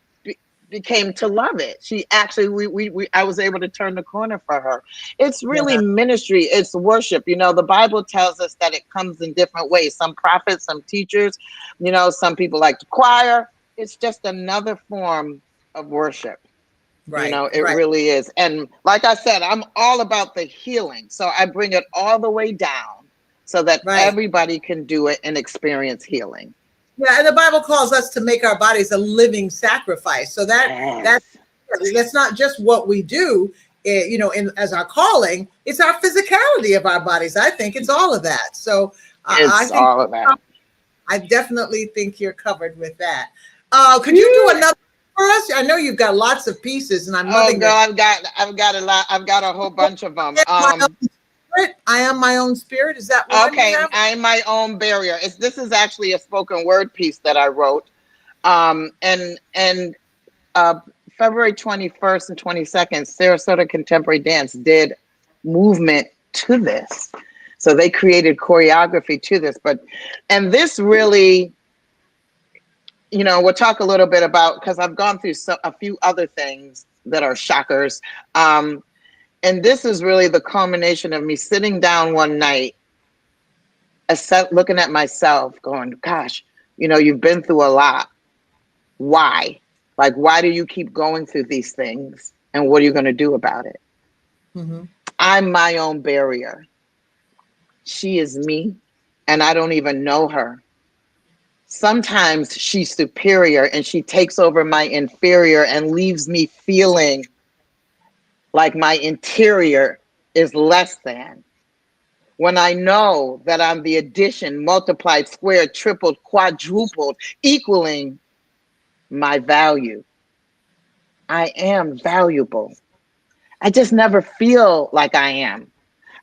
[SPEAKER 2] became to love it. She actually, I was able to turn the corner for her. It's really
[SPEAKER 1] Yeah,
[SPEAKER 2] ministry. It's worship. You know, the Bible tells us that it comes in different ways. Some prophets, some teachers, you know, some people like to choir. It's just another form of worship. You
[SPEAKER 1] right,
[SPEAKER 2] know, it
[SPEAKER 1] right,
[SPEAKER 2] really is. And like I said, I'm all about the healing. So I bring it all the way down so that
[SPEAKER 1] right.
[SPEAKER 2] everybody can do it and experience healing.
[SPEAKER 1] Yeah, and the Bible calls us to make our bodies a living sacrifice. So that
[SPEAKER 2] Yes.
[SPEAKER 1] that's not just what we do, you know, as our calling. It's our physicality of our bodies. I think it's all of that. So I
[SPEAKER 2] It's
[SPEAKER 1] think
[SPEAKER 2] all of that.
[SPEAKER 1] I definitely think you're covered with that. Could you do
[SPEAKER 2] Whew.
[SPEAKER 1] another for us? I know you've got lots of pieces, and I'm
[SPEAKER 2] Oh
[SPEAKER 1] loving
[SPEAKER 2] girl,
[SPEAKER 1] the.
[SPEAKER 2] I've got a lot. I've got a whole bunch of them.
[SPEAKER 1] My own spirit. I am my own spirit. Is that one you
[SPEAKER 2] Okay,
[SPEAKER 1] have?
[SPEAKER 2] I'm my own barrier. This is actually a spoken word piece that I wrote. And uh, February 21st and 22nd, Sarasota Contemporary Dance did movement to this. So they created choreography to this. And this really, you know, we'll talk a little bit about, because I've gone through a few other things that are shockers. Um, and this is really the culmination of me sitting down one night, looking at myself, going, gosh, you know, you've been through a lot. Why? Like, why do you keep going through these things? And what are you going to do about it?
[SPEAKER 1] Mm-hmm.
[SPEAKER 2] I'm my own barrier. She is me, and I don't even know her. Sometimes she's superior and she takes over my inferior and leaves me feeling like my interior is less than. When I know that I'm the addition, multiplied, squared, tripled, quadrupled, equaling my value. I am valuable. I just never feel like I am.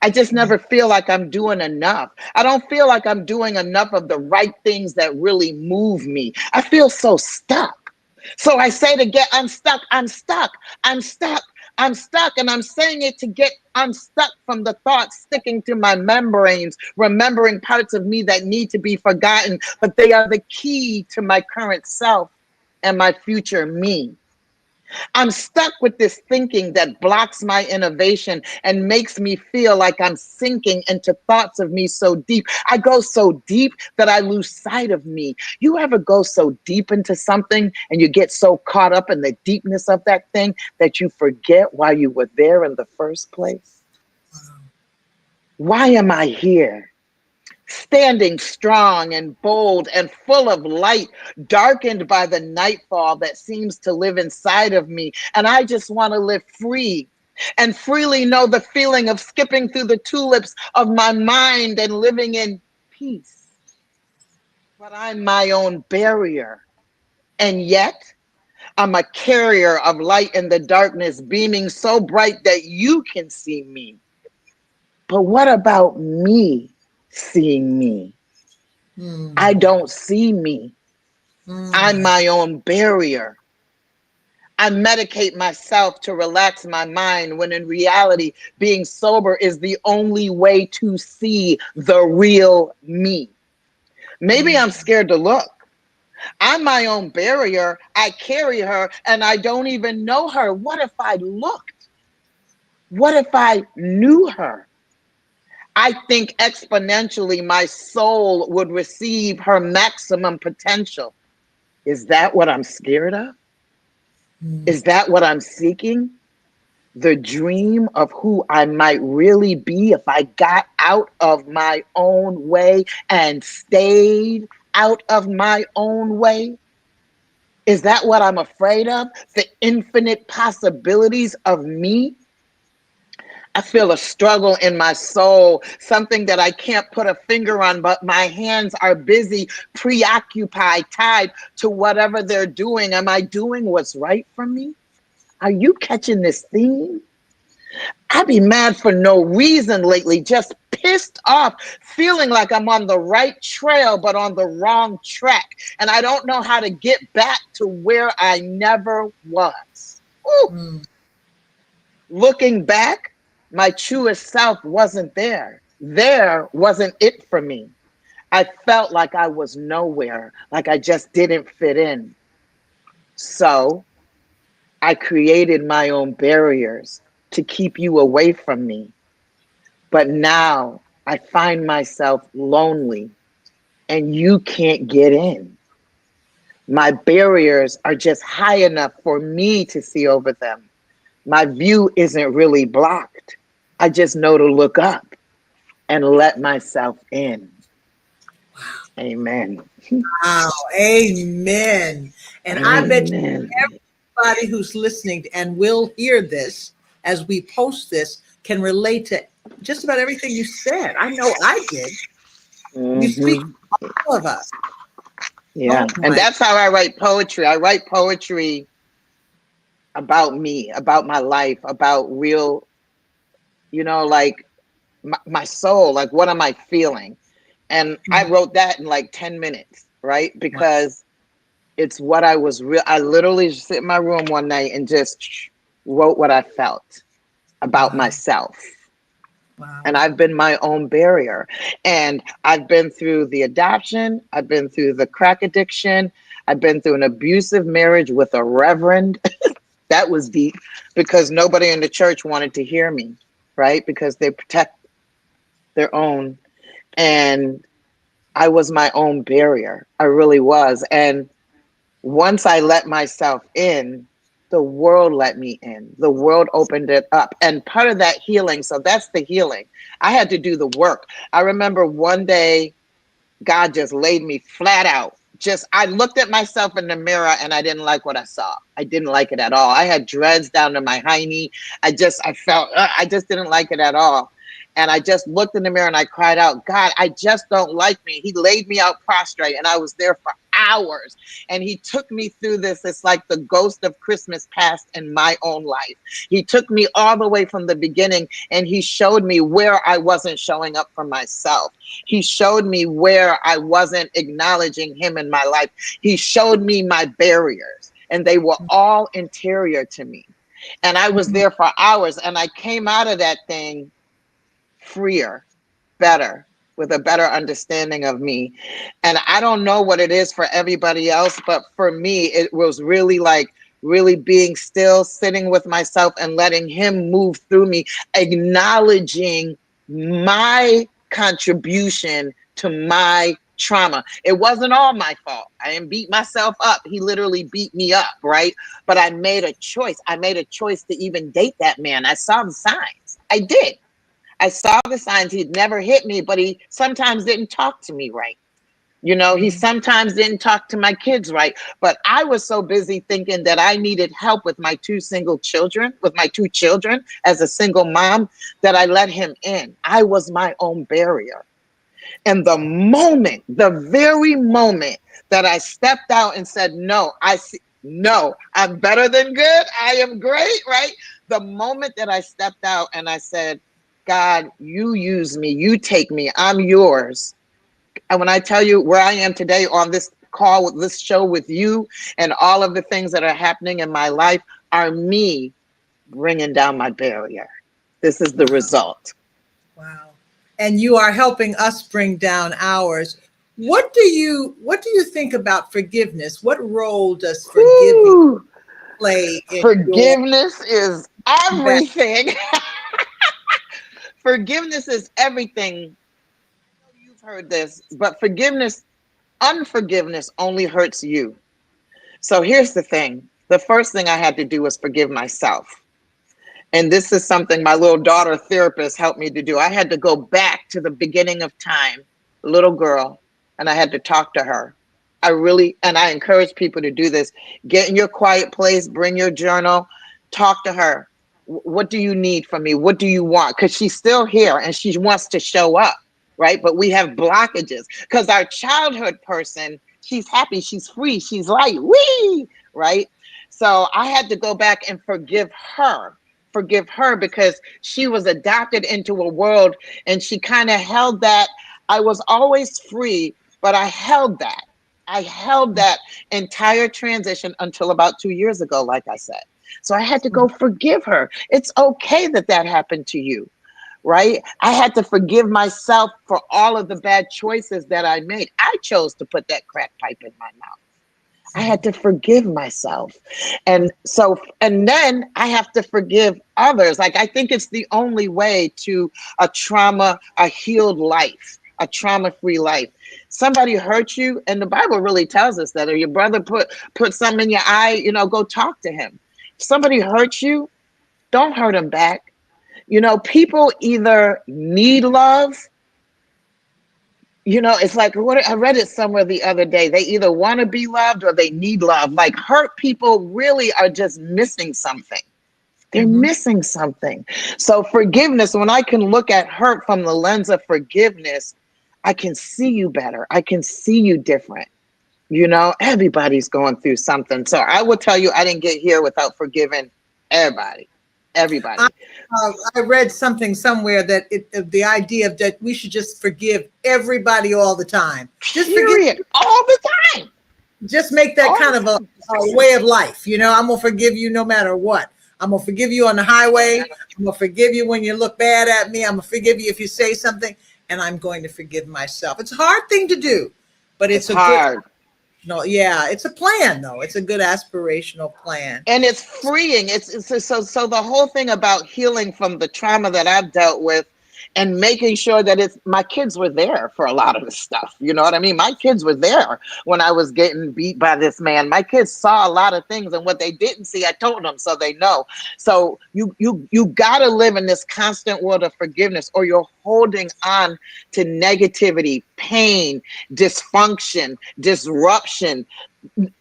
[SPEAKER 2] I just never feel like I'm doing enough. I don't feel like I'm doing enough of the right things that really move me. I feel so stuck. So I say to get unstuck, I'm stuck, I'm stuck, I'm stuck. And I'm saying it to get unstuck from the thoughts sticking to my membranes, remembering parts of me that need to be forgotten, but they are the key to my current self and my future me. I'm stuck with this thinking that blocks my innovation and makes me feel like I'm sinking into thoughts of me so deep. I go so deep that I lose sight of me. You ever go so deep into something and you get so caught up in the deepness of that thing that you forget why you were there in the first place? Why am I here? Standing strong and bold and full of light, darkened by the nightfall that seems to live inside of me. And I just want to live free and freely know the feeling of skipping through the tulips of my mind and living in peace. But I'm my own barrier. And yet, I'm a carrier of light in the darkness, beaming so bright that you can see me. But what about me seeing me? I
[SPEAKER 1] Mm,
[SPEAKER 2] don't see me. I'm
[SPEAKER 1] mm,
[SPEAKER 2] my own barrier. I medicate myself to relax my mind when in reality, being sober is the only way to see the real me. Maybe I'm
[SPEAKER 1] mm,
[SPEAKER 2] scared to look. I'm my own barrier. I carry her and I don't even know her. What if I looked? What if I knew her? I think exponentially my soul would receive her maximum potential. Is that what I'm scared of?
[SPEAKER 1] mm.
[SPEAKER 2] Is that what I'm seeking? The dream of who I might really be if I got out of my own way and stayed out of my own way? Is that what I'm afraid of? The infinite possibilities of me? I feel a struggle in my soul, something that I can't put a finger on, but my hands are busy, preoccupied, tied to whatever they're doing. Am I doing what's right for me? Are you catching this theme? I be mad for no reason lately, just pissed off, feeling like I'm on the right trail, but on the wrong track. And I don't know how to get back to where I never was. Ooh.
[SPEAKER 1] Mm.
[SPEAKER 2] Looking back, my truest self wasn't there. There wasn't it for me. I felt like I was nowhere, like I just didn't fit in. So I created my own barriers to keep you away from me. But now I find myself lonely and you can't get in. My barriers are just high enough for me to see over them. My view isn't really blocked. I just know to look up and let myself in. Amen.
[SPEAKER 1] Wow. Amen. And I bet
[SPEAKER 2] Amen.
[SPEAKER 1] everybody who's listening and will hear this as we post this can relate to just about everything you said. I know I did. You speak
[SPEAKER 2] Hmm.
[SPEAKER 1] for all of us.
[SPEAKER 2] Yeah.
[SPEAKER 1] Oh
[SPEAKER 2] And
[SPEAKER 1] my.
[SPEAKER 2] that's how I write poetry. I write poetry about me, about my life, about real, like my soul, like what am I feeling? And I
[SPEAKER 1] Mhm.
[SPEAKER 2] wrote that in like 10 minutes, right?
[SPEAKER 1] Wow.
[SPEAKER 2] Because it's what I was real. I literally just sit in my room one night and just wrote what I felt about
[SPEAKER 1] Wow.
[SPEAKER 2] myself.
[SPEAKER 1] Wow.
[SPEAKER 2] And I've been my own barrier. And I've been through the adoption, I've been through the crack addiction, I've been through an abusive marriage with a reverend. That was deep because nobody in the church wanted to hear me, right? Because they protect their own. And I was my own barrier. I really was. And once I let myself in, the world let me in. The world opened it up. And part of that healing, so that's the healing. I had to do the work. I remember one day, God just laid me flat out. Just, I looked at myself in the mirror and I didn't like what I saw. I didn't like it at all. I had dreads down to my high knee. I felt, I just didn't like it at all. And I just looked in the mirror and I cried out, God, I just don't like me. He laid me out prostrate and I was there for hours. And he took me through this. It's like the ghost of Christmas past in my own life. He took me all the way from the beginning and he showed me where I wasn't showing up for myself. He showed me where I wasn't acknowledging him in my life. He showed me my barriers and they were all interior to me. And I was
[SPEAKER 1] Mhm.
[SPEAKER 2] there for hours and I came out of that thing freer, better, with a better understanding of me. And I don't know what it is for everybody else, but for me, it was really like really being still, sitting with myself and letting him move through me, acknowledging my contribution to my trauma. It wasn't all my fault. I didn't beat myself up. He literally beat me up, right? But I made a choice. I made a choice to even date that man. I saw the signs. I did. I saw the signs. He'd never hit me, but he sometimes didn't talk to me right. You know, he
[SPEAKER 1] Mhm.
[SPEAKER 2] sometimes didn't talk to my kids right. But I was so busy thinking that I needed help with my two children as a single mom, that I let him in. I was my own barrier. And the very moment that I stepped out and said, no, I see, no, I'm better than good. I am great, right? The moment that I stepped out and I said, God, you use me, you take me, I'm yours. And when I tell you where I am today on this call, with this show with you, and all of the things that are happening in my life are me bringing down my barrier. This is the
[SPEAKER 1] Wow.
[SPEAKER 2] result.
[SPEAKER 1] Wow. And you are helping us bring down ours. What do you think about forgiveness? What role does forgiving
[SPEAKER 2] Whew.
[SPEAKER 1] play in your
[SPEAKER 2] Forgiveness is
[SPEAKER 1] combat?
[SPEAKER 2] everything. Forgiveness is everything. I know you've heard this, but unforgiveness only hurts you. So here's the thing. The first thing I had to do was forgive myself. And this is something my little daughter therapist helped me to do. I had to go back to the beginning of time, little girl, and I had to talk to her. And I encourage people to do this. Get in your quiet place, bring your journal, talk to her. What do you need from me? What do you want? Because she's still here and she wants to show up, right? But we have blockages because our childhood person, she's happy, she's free, she's light, wee, right? So I had to go back and forgive her because she was adopted into a world and she kind of held that. I was always free, but I held that. I held that entire transition until about 2 years ago, like I said. So I had to go forgive her. It's okay that that happened to you, right? I had to forgive myself for all of the bad choices that I made. I chose to put that crack pipe in my mouth. I had to forgive myself. And then I have to forgive others. Like, I think it's the only way to a healed life, a trauma-free life. Somebody hurt you, and the Bible really tells us that, or your brother put something in your eye, go talk to him. If somebody hurts you, don't hurt them back. People either need love. It's like, what I read it somewhere the other day. They either want to be loved or they need love. Like, hurt people really are just missing something. They're
[SPEAKER 1] Mhm.
[SPEAKER 2] missing something. So forgiveness, when I can look at hurt from the lens of forgiveness, I can see you better. I can see you different. Everybody's going through something. So I will tell you, I didn't get here without forgiving everybody.
[SPEAKER 1] I,
[SPEAKER 2] Everybody.
[SPEAKER 1] I read something somewhere that the idea of that we should just forgive everybody all the time. Just forgive.
[SPEAKER 2] Period. All the time.
[SPEAKER 1] Just make that
[SPEAKER 2] All
[SPEAKER 1] kind
[SPEAKER 2] the
[SPEAKER 1] of a
[SPEAKER 2] time.
[SPEAKER 1] way of life. I'm gonna forgive you no matter what. I'm gonna forgive you on the highway. I'm gonna forgive you when you look bad at me. I'm gonna forgive you if you say something, and I'm going to forgive myself. It's a hard thing to do, but
[SPEAKER 2] It's
[SPEAKER 1] it's a good.
[SPEAKER 2] hard.
[SPEAKER 1] No, yeah, it's a plan though. It's a good aspirational plan.
[SPEAKER 2] And it's freeing. So the whole thing about healing from the trauma that I've dealt with, and making sure that it's my kids were there for a lot of the stuff. You know what I mean? My kids were there when I was getting beat by this man. My kids saw a lot of things, and what they didn't see, I told them, so they know. So you gotta live in this constant world of forgiveness, or you're holding on to negativity, pain, dysfunction, disruption,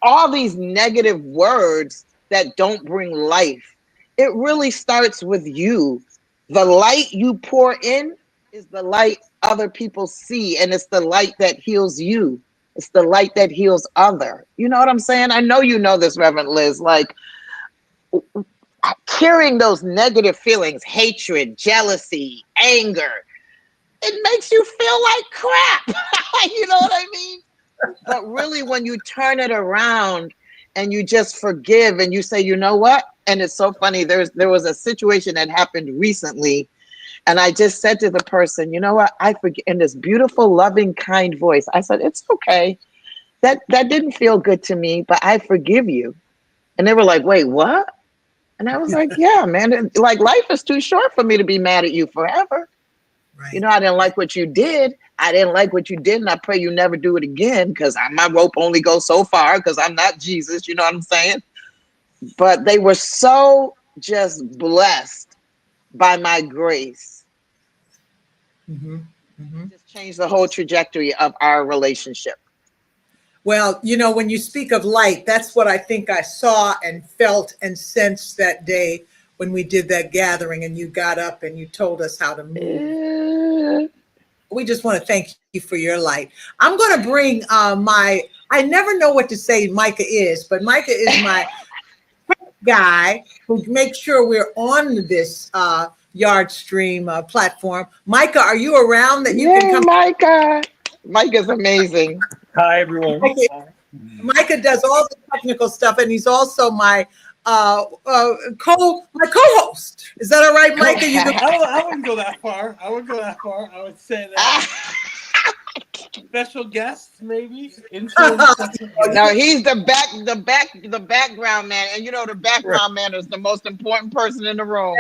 [SPEAKER 2] all these negative words that don't bring life. It really starts with you. The light you pour in is the light other people see, and it's the light that heals you. It's the light that heals other. You know what I'm saying? I know you know this, Reverend Liz. Like, carrying those negative feelings, hatred, jealousy, anger, it makes you feel like crap. You know what I mean? But really, when you turn it around and you just forgive and you say, you know what? And it's so funny. There was a situation that happened recently, and I just said to the person, you know what? I forgive, in this beautiful, loving, kind voice. I said, it's okay. That didn't feel good to me, but I forgive you. And they were like, wait, what? And I was like, yeah, man. Like, life is too short for me to be mad at you forever.
[SPEAKER 1] Right,
[SPEAKER 2] I didn't
[SPEAKER 1] right.
[SPEAKER 2] like what you did. I didn't like what you did, and I pray you never do it again, because my rope only goes so far, because I'm not Jesus. You know what I'm saying? But they were so just blessed by my grace
[SPEAKER 1] Mm-hmm. Mm-hmm.
[SPEAKER 2] Just changed the whole trajectory of our relationship.
[SPEAKER 1] Well, when you speak of light, that's what I think I saw and felt and sensed that day when we did that gathering and you got up and you told us how to move. We just want to thank you for your light. I'm going to bring I never know what to say Micah is, but Micah is my guy who makes sure we're on this Yard Stream platform. Micah, are you around that you can
[SPEAKER 2] Yay,
[SPEAKER 1] come?
[SPEAKER 2] Micah. Micah's amazing.
[SPEAKER 3] Hi, everyone.
[SPEAKER 1] Micah, Micah does all the technical stuff, and he's also my co-host. Is that all right, Micah? You know,
[SPEAKER 3] I wouldn't go that far. I wouldn't go that far. I would say that special guests, maybe interim special
[SPEAKER 2] No,
[SPEAKER 3] guest.
[SPEAKER 2] he's the background man, and the background man is the most important person in the room.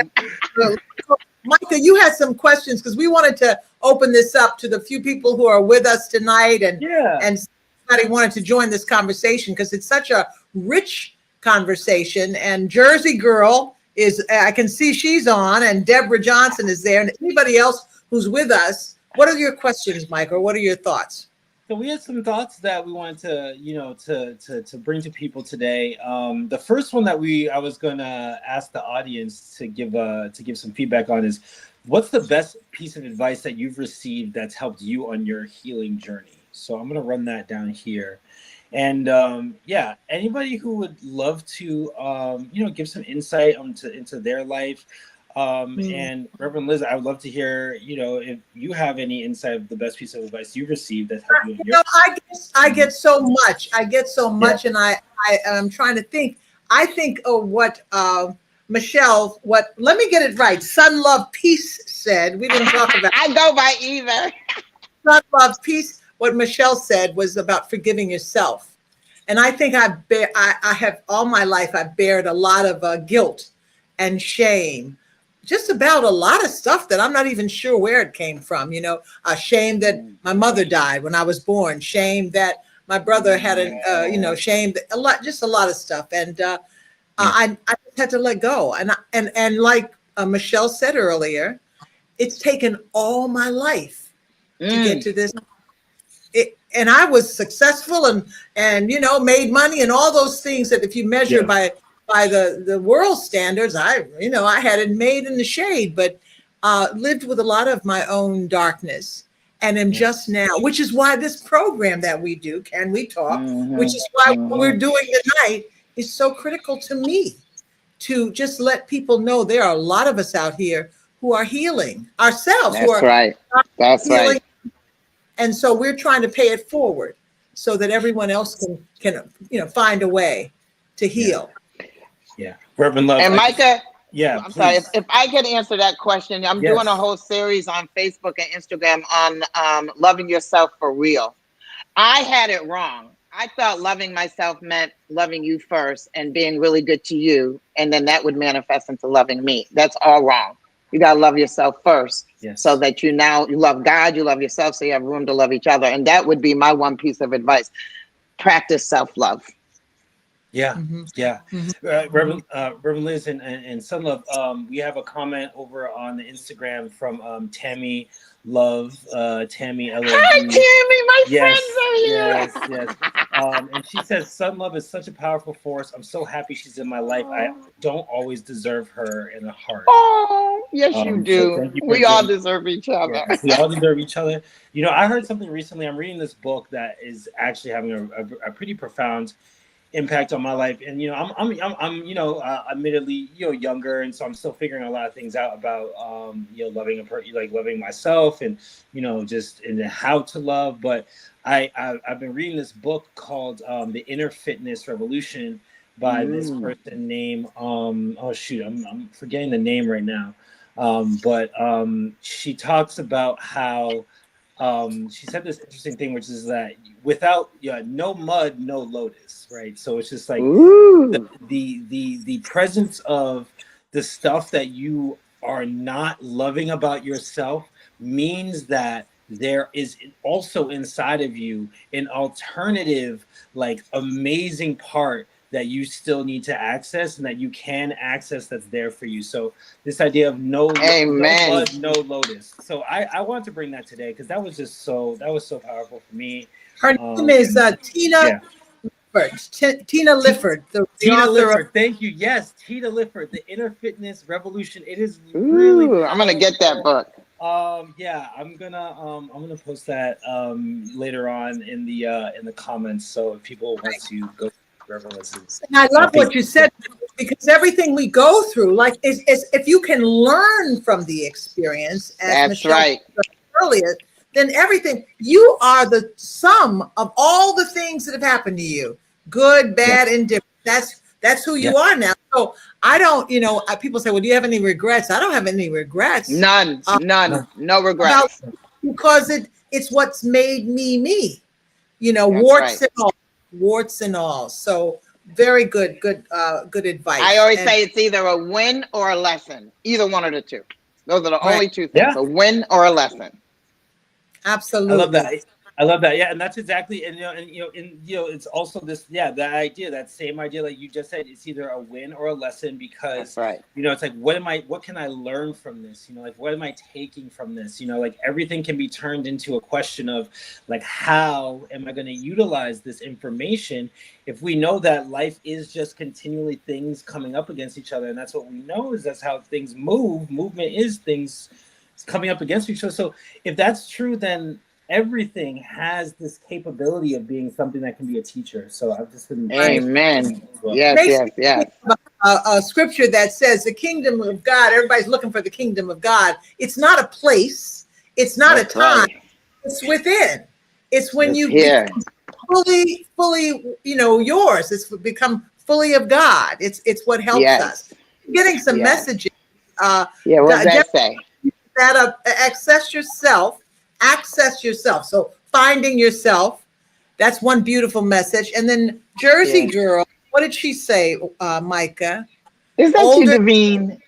[SPEAKER 1] Micah, you had some questions because we wanted to open this up to the few people who are with us tonight,
[SPEAKER 3] Yeah.
[SPEAKER 1] and somebody wanted to join this conversation because it's such a rich conversation. And Jersey Girl is, I can see she's on, and Deborah Johnson is there, and anybody else who's with us. What are your questions, Micah? What are your thoughts?
[SPEAKER 3] So we had some thoughts that we wanted to, to bring to people today. The first one that I was gonna ask the audience to give some feedback on is, what's the best piece of advice that you've received that's helped you on your healing journey? So I'm gonna run that down here, and anybody who would love to, give some insight into their life. And Reverend Liz, I would love to hear, if you have any insight of the best piece of advice you received that helped you in your.
[SPEAKER 1] I get so much. I get so much, and I am trying to think. I think of what Michelle. Let me get it right. Sun, Love, Peace said. We didn't talk about.
[SPEAKER 2] I go by either.
[SPEAKER 1] Sun, Love, Peace. What Michelle said was about forgiving yourself, and I think I have all my life. I bared a lot of guilt and shame, just about a lot of stuff that I'm not even sure where it came from. Shame that my mother died when I was born, shame that my brother had shame that just a lot of stuff. And I just had to let go. And like Michelle said earlier, it's taken all my life to get to this. And I was successful and made money and all those things that if you measure by the world standards, I had it made in the shade, but lived with a lot of my own darkness. And am just now, which is why this program that we do, Can We Talk, which is why what we're doing tonight is so critical to me, to just let people know there are a lot of us out here who are healing ourselves.
[SPEAKER 2] That's right. That's
[SPEAKER 1] healing.
[SPEAKER 2] right.
[SPEAKER 1] And so we're trying to pay it forward so that everyone else can find a way to heal.
[SPEAKER 3] Yeah. Reverend Love.
[SPEAKER 2] And Micah, I'm
[SPEAKER 3] please.
[SPEAKER 2] sorry, if I could answer that question, I'm doing a whole series on Facebook and Instagram on loving yourself for real. I had it wrong. I thought loving myself meant loving you first and being really good to you, and then that would manifest into loving me. That's all wrong. You got to love yourself first, so that you love God, you love yourself, so you have room to love each other. And that would be my one piece of advice. Practice self-love.
[SPEAKER 3] Yeah,
[SPEAKER 1] Mm-hmm.
[SPEAKER 3] yeah. Reverend Liz and Sun Love, we have a comment over on the Instagram from Tammy Love, Tammy LOV.
[SPEAKER 2] Hi, Tammy, my friends are here.
[SPEAKER 3] Yes. And she says, Sun Love is such a powerful force. I'm so happy she's in my life. I don't always deserve her in the heart.
[SPEAKER 2] Oh, yes, you do.
[SPEAKER 3] So
[SPEAKER 2] we all deserve each other.
[SPEAKER 3] Yes, we all deserve each other. I heard something recently. I'm reading this book that is actually having a pretty profound impact on my life, and I'm admittedly younger, and so I'm still figuring a lot of things out about loving myself, and just and how to love. But I've been reading this book called The Inner Fitness Revolution by this person named I'm forgetting the name right now, but she talks about how she said this interesting thing, which is that without no mud, no lotus, right? So it's just like the presence of the stuff that you are not loving about yourself means that there is also inside of you an alternative, like amazing part that you still need to access and that you can access that's there for you. So this idea of no
[SPEAKER 2] Amen.
[SPEAKER 3] bud, no lotus. So I want to bring that today because that was so powerful for me.
[SPEAKER 1] Her name is Tina
[SPEAKER 3] Yeah.
[SPEAKER 1] Lifford. Tina Lifford, the
[SPEAKER 3] Tina
[SPEAKER 1] author of.
[SPEAKER 3] Lifford, thank you. Yes, Tina Lifford, The Inner Fitness Revolution. It is really
[SPEAKER 2] Ooh, I'm gonna get that
[SPEAKER 3] powerful.
[SPEAKER 2] book.
[SPEAKER 3] Yeah, I'm gonna post that later on in the comments. So if people want to go listen,
[SPEAKER 1] And I love
[SPEAKER 3] please.
[SPEAKER 1] what you said, because everything we go through, like, is if you can learn from the experience, as
[SPEAKER 2] That's
[SPEAKER 1] Michelle
[SPEAKER 2] right.
[SPEAKER 1] said earlier, then everything, you are the sum of all the things that have happened to you, good,
[SPEAKER 3] Yeah,
[SPEAKER 1] bad, and different. That's who
[SPEAKER 3] yeah,
[SPEAKER 1] you are now. So I don't, people say, well, do you have any regrets? I don't have any regrets
[SPEAKER 2] None,
[SPEAKER 3] no,
[SPEAKER 2] no
[SPEAKER 1] about,
[SPEAKER 2] regrets.
[SPEAKER 1] because it's what's made me me,
[SPEAKER 2] That's right.
[SPEAKER 1] warts and all. So very good
[SPEAKER 2] I
[SPEAKER 1] advice.
[SPEAKER 2] always
[SPEAKER 1] And
[SPEAKER 2] say it's either a win or a lesson. Either one of the two. Those are the
[SPEAKER 1] right,
[SPEAKER 2] only two things:
[SPEAKER 3] yeah.
[SPEAKER 2] a win or a lesson.
[SPEAKER 3] I love
[SPEAKER 1] absolutely.
[SPEAKER 3] that. I love that. Yeah, and that's exactly, it's also this, yeah, that idea, that same idea, like you just said, it's either a win or a lesson because,
[SPEAKER 2] That's right.
[SPEAKER 3] it's like, what can I learn from this? Like, what am I taking from this? Like everything can be turned into a question of, like, how am I going to utilize this information if we know that life is just continually things coming up against each other, and that's what we know is that's how things move. Movement is things coming up against each other. So if that's true, then everything has this capability of being something that can be a teacher. So I've just been
[SPEAKER 1] Right.
[SPEAKER 2] Amen.
[SPEAKER 3] well.
[SPEAKER 2] Yes,
[SPEAKER 1] Makes
[SPEAKER 2] yes,
[SPEAKER 1] me
[SPEAKER 2] yes.
[SPEAKER 1] think about a scripture that says the kingdom of God, everybody's looking for the kingdom of God. It's not a place, it's not a
[SPEAKER 2] That's
[SPEAKER 1] time,
[SPEAKER 2] right.
[SPEAKER 1] it's within. It's when
[SPEAKER 2] It's
[SPEAKER 1] you
[SPEAKER 2] here.
[SPEAKER 1] become fully, yours. It's become fully of God. It's what helps
[SPEAKER 2] Yes,
[SPEAKER 1] us. Getting some
[SPEAKER 2] yes.
[SPEAKER 1] messages. Uh,
[SPEAKER 2] Yeah, what does that
[SPEAKER 1] Jeff,
[SPEAKER 2] say?
[SPEAKER 1] that up, access yourself. So finding yourself, that's one beautiful message. And then Jersey
[SPEAKER 2] Yes.
[SPEAKER 1] Girl, what did she say, Micah?
[SPEAKER 2] Is that you,
[SPEAKER 1] Older,
[SPEAKER 2] Davine?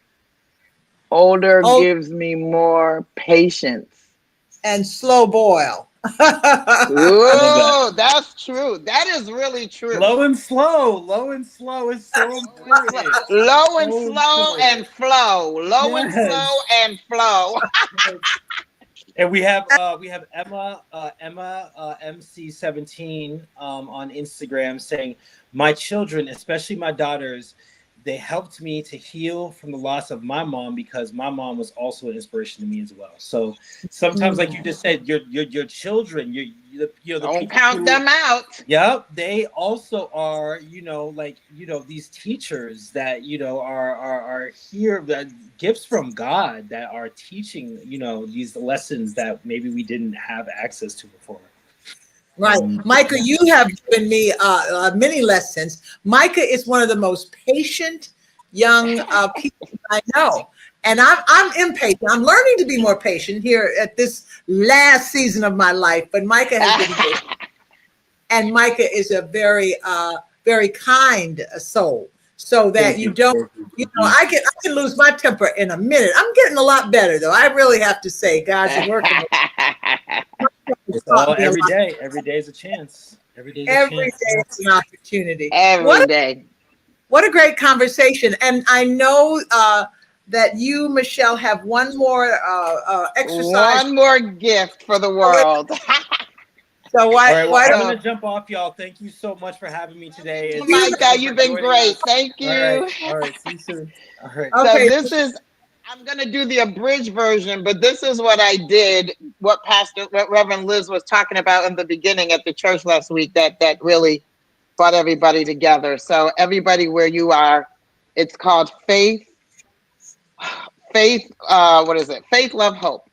[SPEAKER 2] Older
[SPEAKER 1] old,
[SPEAKER 2] gives me more patience.
[SPEAKER 1] and slow boil.
[SPEAKER 3] I love that.
[SPEAKER 2] Oh, that's true. That is really true.
[SPEAKER 3] Low and slow is so important.
[SPEAKER 2] Low and
[SPEAKER 3] So
[SPEAKER 2] slow
[SPEAKER 3] important.
[SPEAKER 2] and flow. Low and slow
[SPEAKER 3] Yes.
[SPEAKER 2] and flow.
[SPEAKER 3] And we have Emma MC17 on Instagram saying, "My children, especially my daughters, they helped me to heal from the loss of my mom because my mom was also an inspiration to me as well." So sometimes, like you just said, your children, the
[SPEAKER 2] Don't
[SPEAKER 3] people
[SPEAKER 2] count
[SPEAKER 3] who,
[SPEAKER 2] them out.
[SPEAKER 3] yep, they also are, these teachers that, are here, that gifts from God that are teaching, these lessons that maybe we didn't have access to before.
[SPEAKER 1] Right. Micah, you have given me many lessons. Micah is one of the most patient young people I know. And I'm impatient. I'm learning to be more patient here at this last season of my life. But Micah has been good. And Micah is a very kind soul. So that
[SPEAKER 3] Thank
[SPEAKER 1] you
[SPEAKER 3] you.
[SPEAKER 1] don't,
[SPEAKER 3] Thank you.
[SPEAKER 1] I can lose my temper in a minute. I'm getting a lot better though. I really have to say, God's working with me. It's
[SPEAKER 3] It's all
[SPEAKER 1] taught me a lot.
[SPEAKER 3] every day is a chance. Every day is a
[SPEAKER 1] Every
[SPEAKER 3] chance.
[SPEAKER 1] day is an opportunity.
[SPEAKER 2] Every day.
[SPEAKER 1] What a great conversation. And I know that you, Michelle, have one more exercise.
[SPEAKER 2] One more gift for the world.
[SPEAKER 1] So
[SPEAKER 3] All right, well,
[SPEAKER 1] why
[SPEAKER 3] I'm
[SPEAKER 1] don't
[SPEAKER 2] So,
[SPEAKER 3] gonna jump off, y'all. Thank you so much for having me today.
[SPEAKER 2] oh
[SPEAKER 1] you,
[SPEAKER 2] my
[SPEAKER 3] Thank
[SPEAKER 2] God,
[SPEAKER 3] you
[SPEAKER 2] you've
[SPEAKER 3] for
[SPEAKER 2] been
[SPEAKER 3] joining
[SPEAKER 2] great.
[SPEAKER 3] us.
[SPEAKER 2] Thank you.
[SPEAKER 3] All right, see you soon. All right.
[SPEAKER 2] So
[SPEAKER 1] okay,
[SPEAKER 2] this is, I'm going to do the abridged version, but this is what I did, what Reverend Liz was talking about in the beginning at the church last week that really brought everybody together. So everybody where you are, it's called what is it? Faith, love, hope.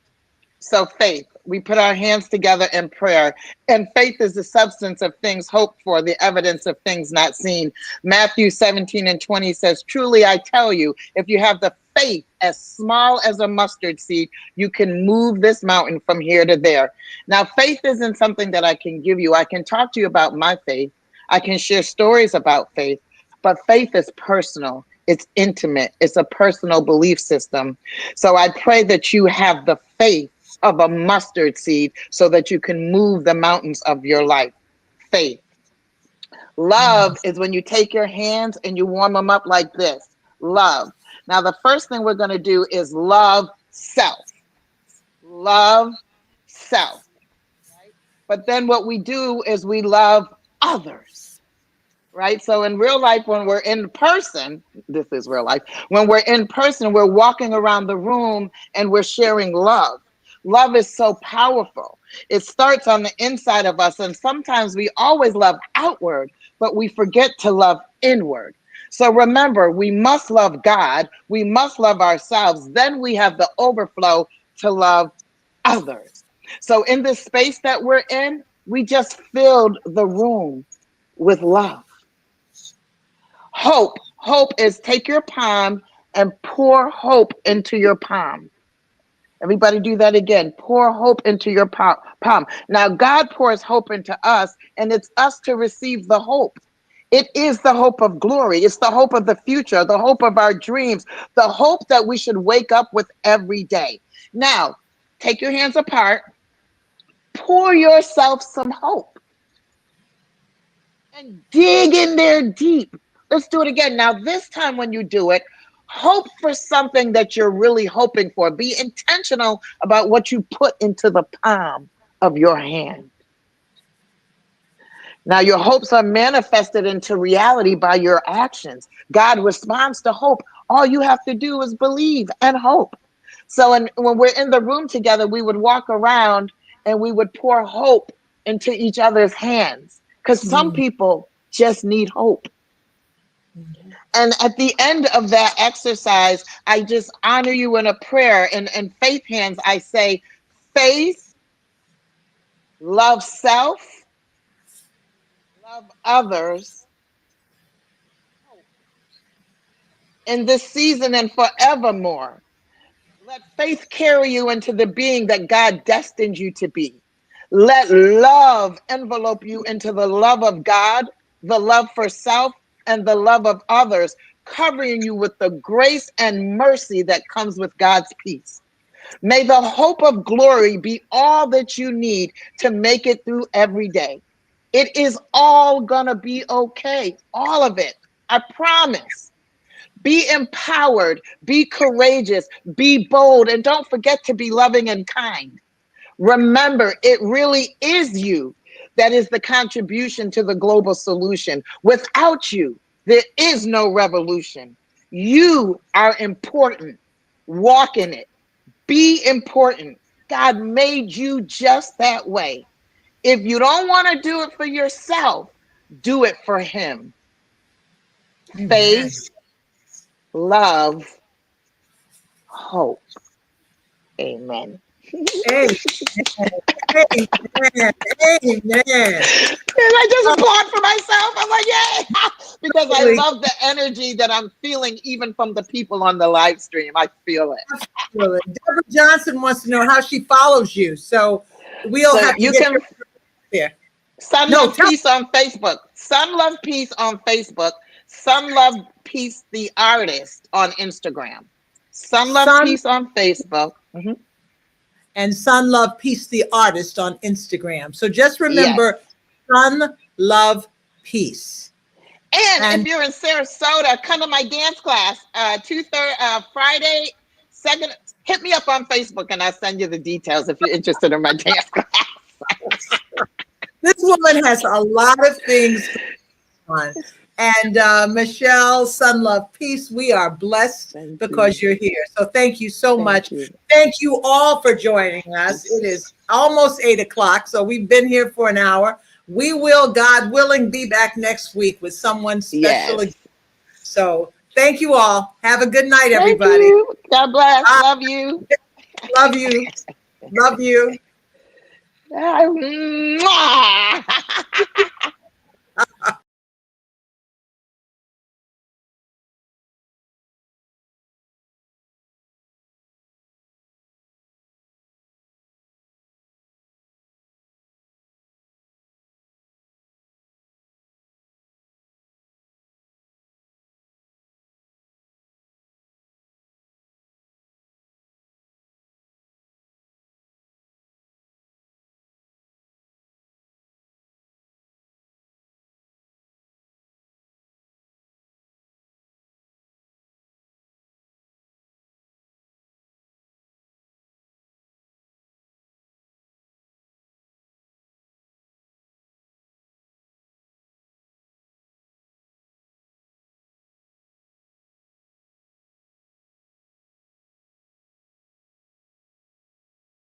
[SPEAKER 2] So faith, we put our hands together in prayer. And faith is the substance of things hoped for, the evidence of things not seen. Matthew 17:20 says, truly I tell you, if you have the faith as small as a mustard seed, you can move this mountain from here to there. Now, faith isn't something that I can give you. I can talk to you about my faith. I can share stories about faith, but faith is personal. It's intimate. It's a personal belief system. So I pray that you have the faith of a mustard seed so that you can move the mountains of your life. Faith, Love is when you take your hands and you warm them up like this. Love. Now, the first thing we're going to do is love self. Love self. Right? But then what we do is we love others. Right? So in real life, when we're in person, this is real life, when we're in person, we're walking around the room and we're sharing love. Love is so powerful. It starts on the inside of us. And sometimes we always love outward, but we forget to love inward. So remember, we must love God. We must love ourselves. Then we have the overflow to love others. So in this space that we're in, we just filled the room with love. Hope. Hope is take your palm and pour hope into your palm. Everybody do that again. Pour hope into your palm. Now, God pours hope into us, and it's us to receive the hope. It is the hope of glory. It's the hope of the future, the hope of our dreams, the hope that we should wake up with every day. Now, take your hands apart. Pour yourself some hope and dig in there deep. Let's do it again. Now, this time when you do it, hope for something that you're really hoping for. Be intentional about what you put into the palm of your hand. Now, your hopes are manifested into reality by your actions. God responds to hope. All you have to do is believe and hope. So when we're in the room together, we would walk around and we would pour hope into each other's hands, because some people just need hope. And at the end of that exercise, I just honor you in a prayer. And faith hands, I say, faith, love self, love others, hope. In this season and forevermore, let faith carry you into the being that God destined you to be. Let love envelope you into the love of God, the love for self, and the love of others, covering you with the grace and mercy that comes with God's peace. May the hope of glory be all that you need to make it through every day. It is all gonna be okay, all of it. I promise. Be empowered, be courageous, be bold, and don't forget to be loving and kind. Remember, it really is you that is the contribution to the global solution. Without you, there is no revolution. You are important. Walk in it. Be important. God made you just that way. If you don't want to do it for yourself, do it for Him. Faith, love, hope. Amen.
[SPEAKER 1] Amen. Amen. Amen.
[SPEAKER 2] And I just applaud for myself. I'm like, yay! Because I
[SPEAKER 1] Absolutely.
[SPEAKER 2] love the energy that I'm feeling even from the people on the live stream. I feel it.
[SPEAKER 1] Absolutely. Deborah Johnson wants to know how she follows you. So we'll
[SPEAKER 2] So
[SPEAKER 1] have to
[SPEAKER 2] you
[SPEAKER 1] get
[SPEAKER 2] can
[SPEAKER 1] her there.
[SPEAKER 2] Sun
[SPEAKER 1] No,
[SPEAKER 2] Love
[SPEAKER 1] tell
[SPEAKER 2] Peace on Facebook. Sun Love Peace on Facebook. Sun Love Peace the artist on Instagram. Sun Love
[SPEAKER 1] Sun
[SPEAKER 2] Peace on Facebook.
[SPEAKER 1] and Sun Love Peace, the artist, on Instagram. So just
[SPEAKER 2] Yes.
[SPEAKER 1] remember, Sun Love Peace.
[SPEAKER 2] And if
[SPEAKER 1] And
[SPEAKER 2] you're in Sarasota, come to my dance class. Friday, second. Hit me up on Facebook and I'll send you the details if you're interested in my dance class.
[SPEAKER 1] this woman has a lot of things going on. And Michelle, Sun Love Peace, we are blessed because you're here. So thank you so much.
[SPEAKER 2] You.
[SPEAKER 1] Thank you all for joining us. It is almost 8 o'clock, so we've been here for an hour. We will, God willing, be back next week with someone special.
[SPEAKER 2] Yes.
[SPEAKER 1] So thank you all. Have a good night,
[SPEAKER 2] Thank
[SPEAKER 1] everybody.
[SPEAKER 2] you. God bless.
[SPEAKER 1] Bye.
[SPEAKER 2] Love you.
[SPEAKER 1] Love you. Love you.
[SPEAKER 2] Mwah.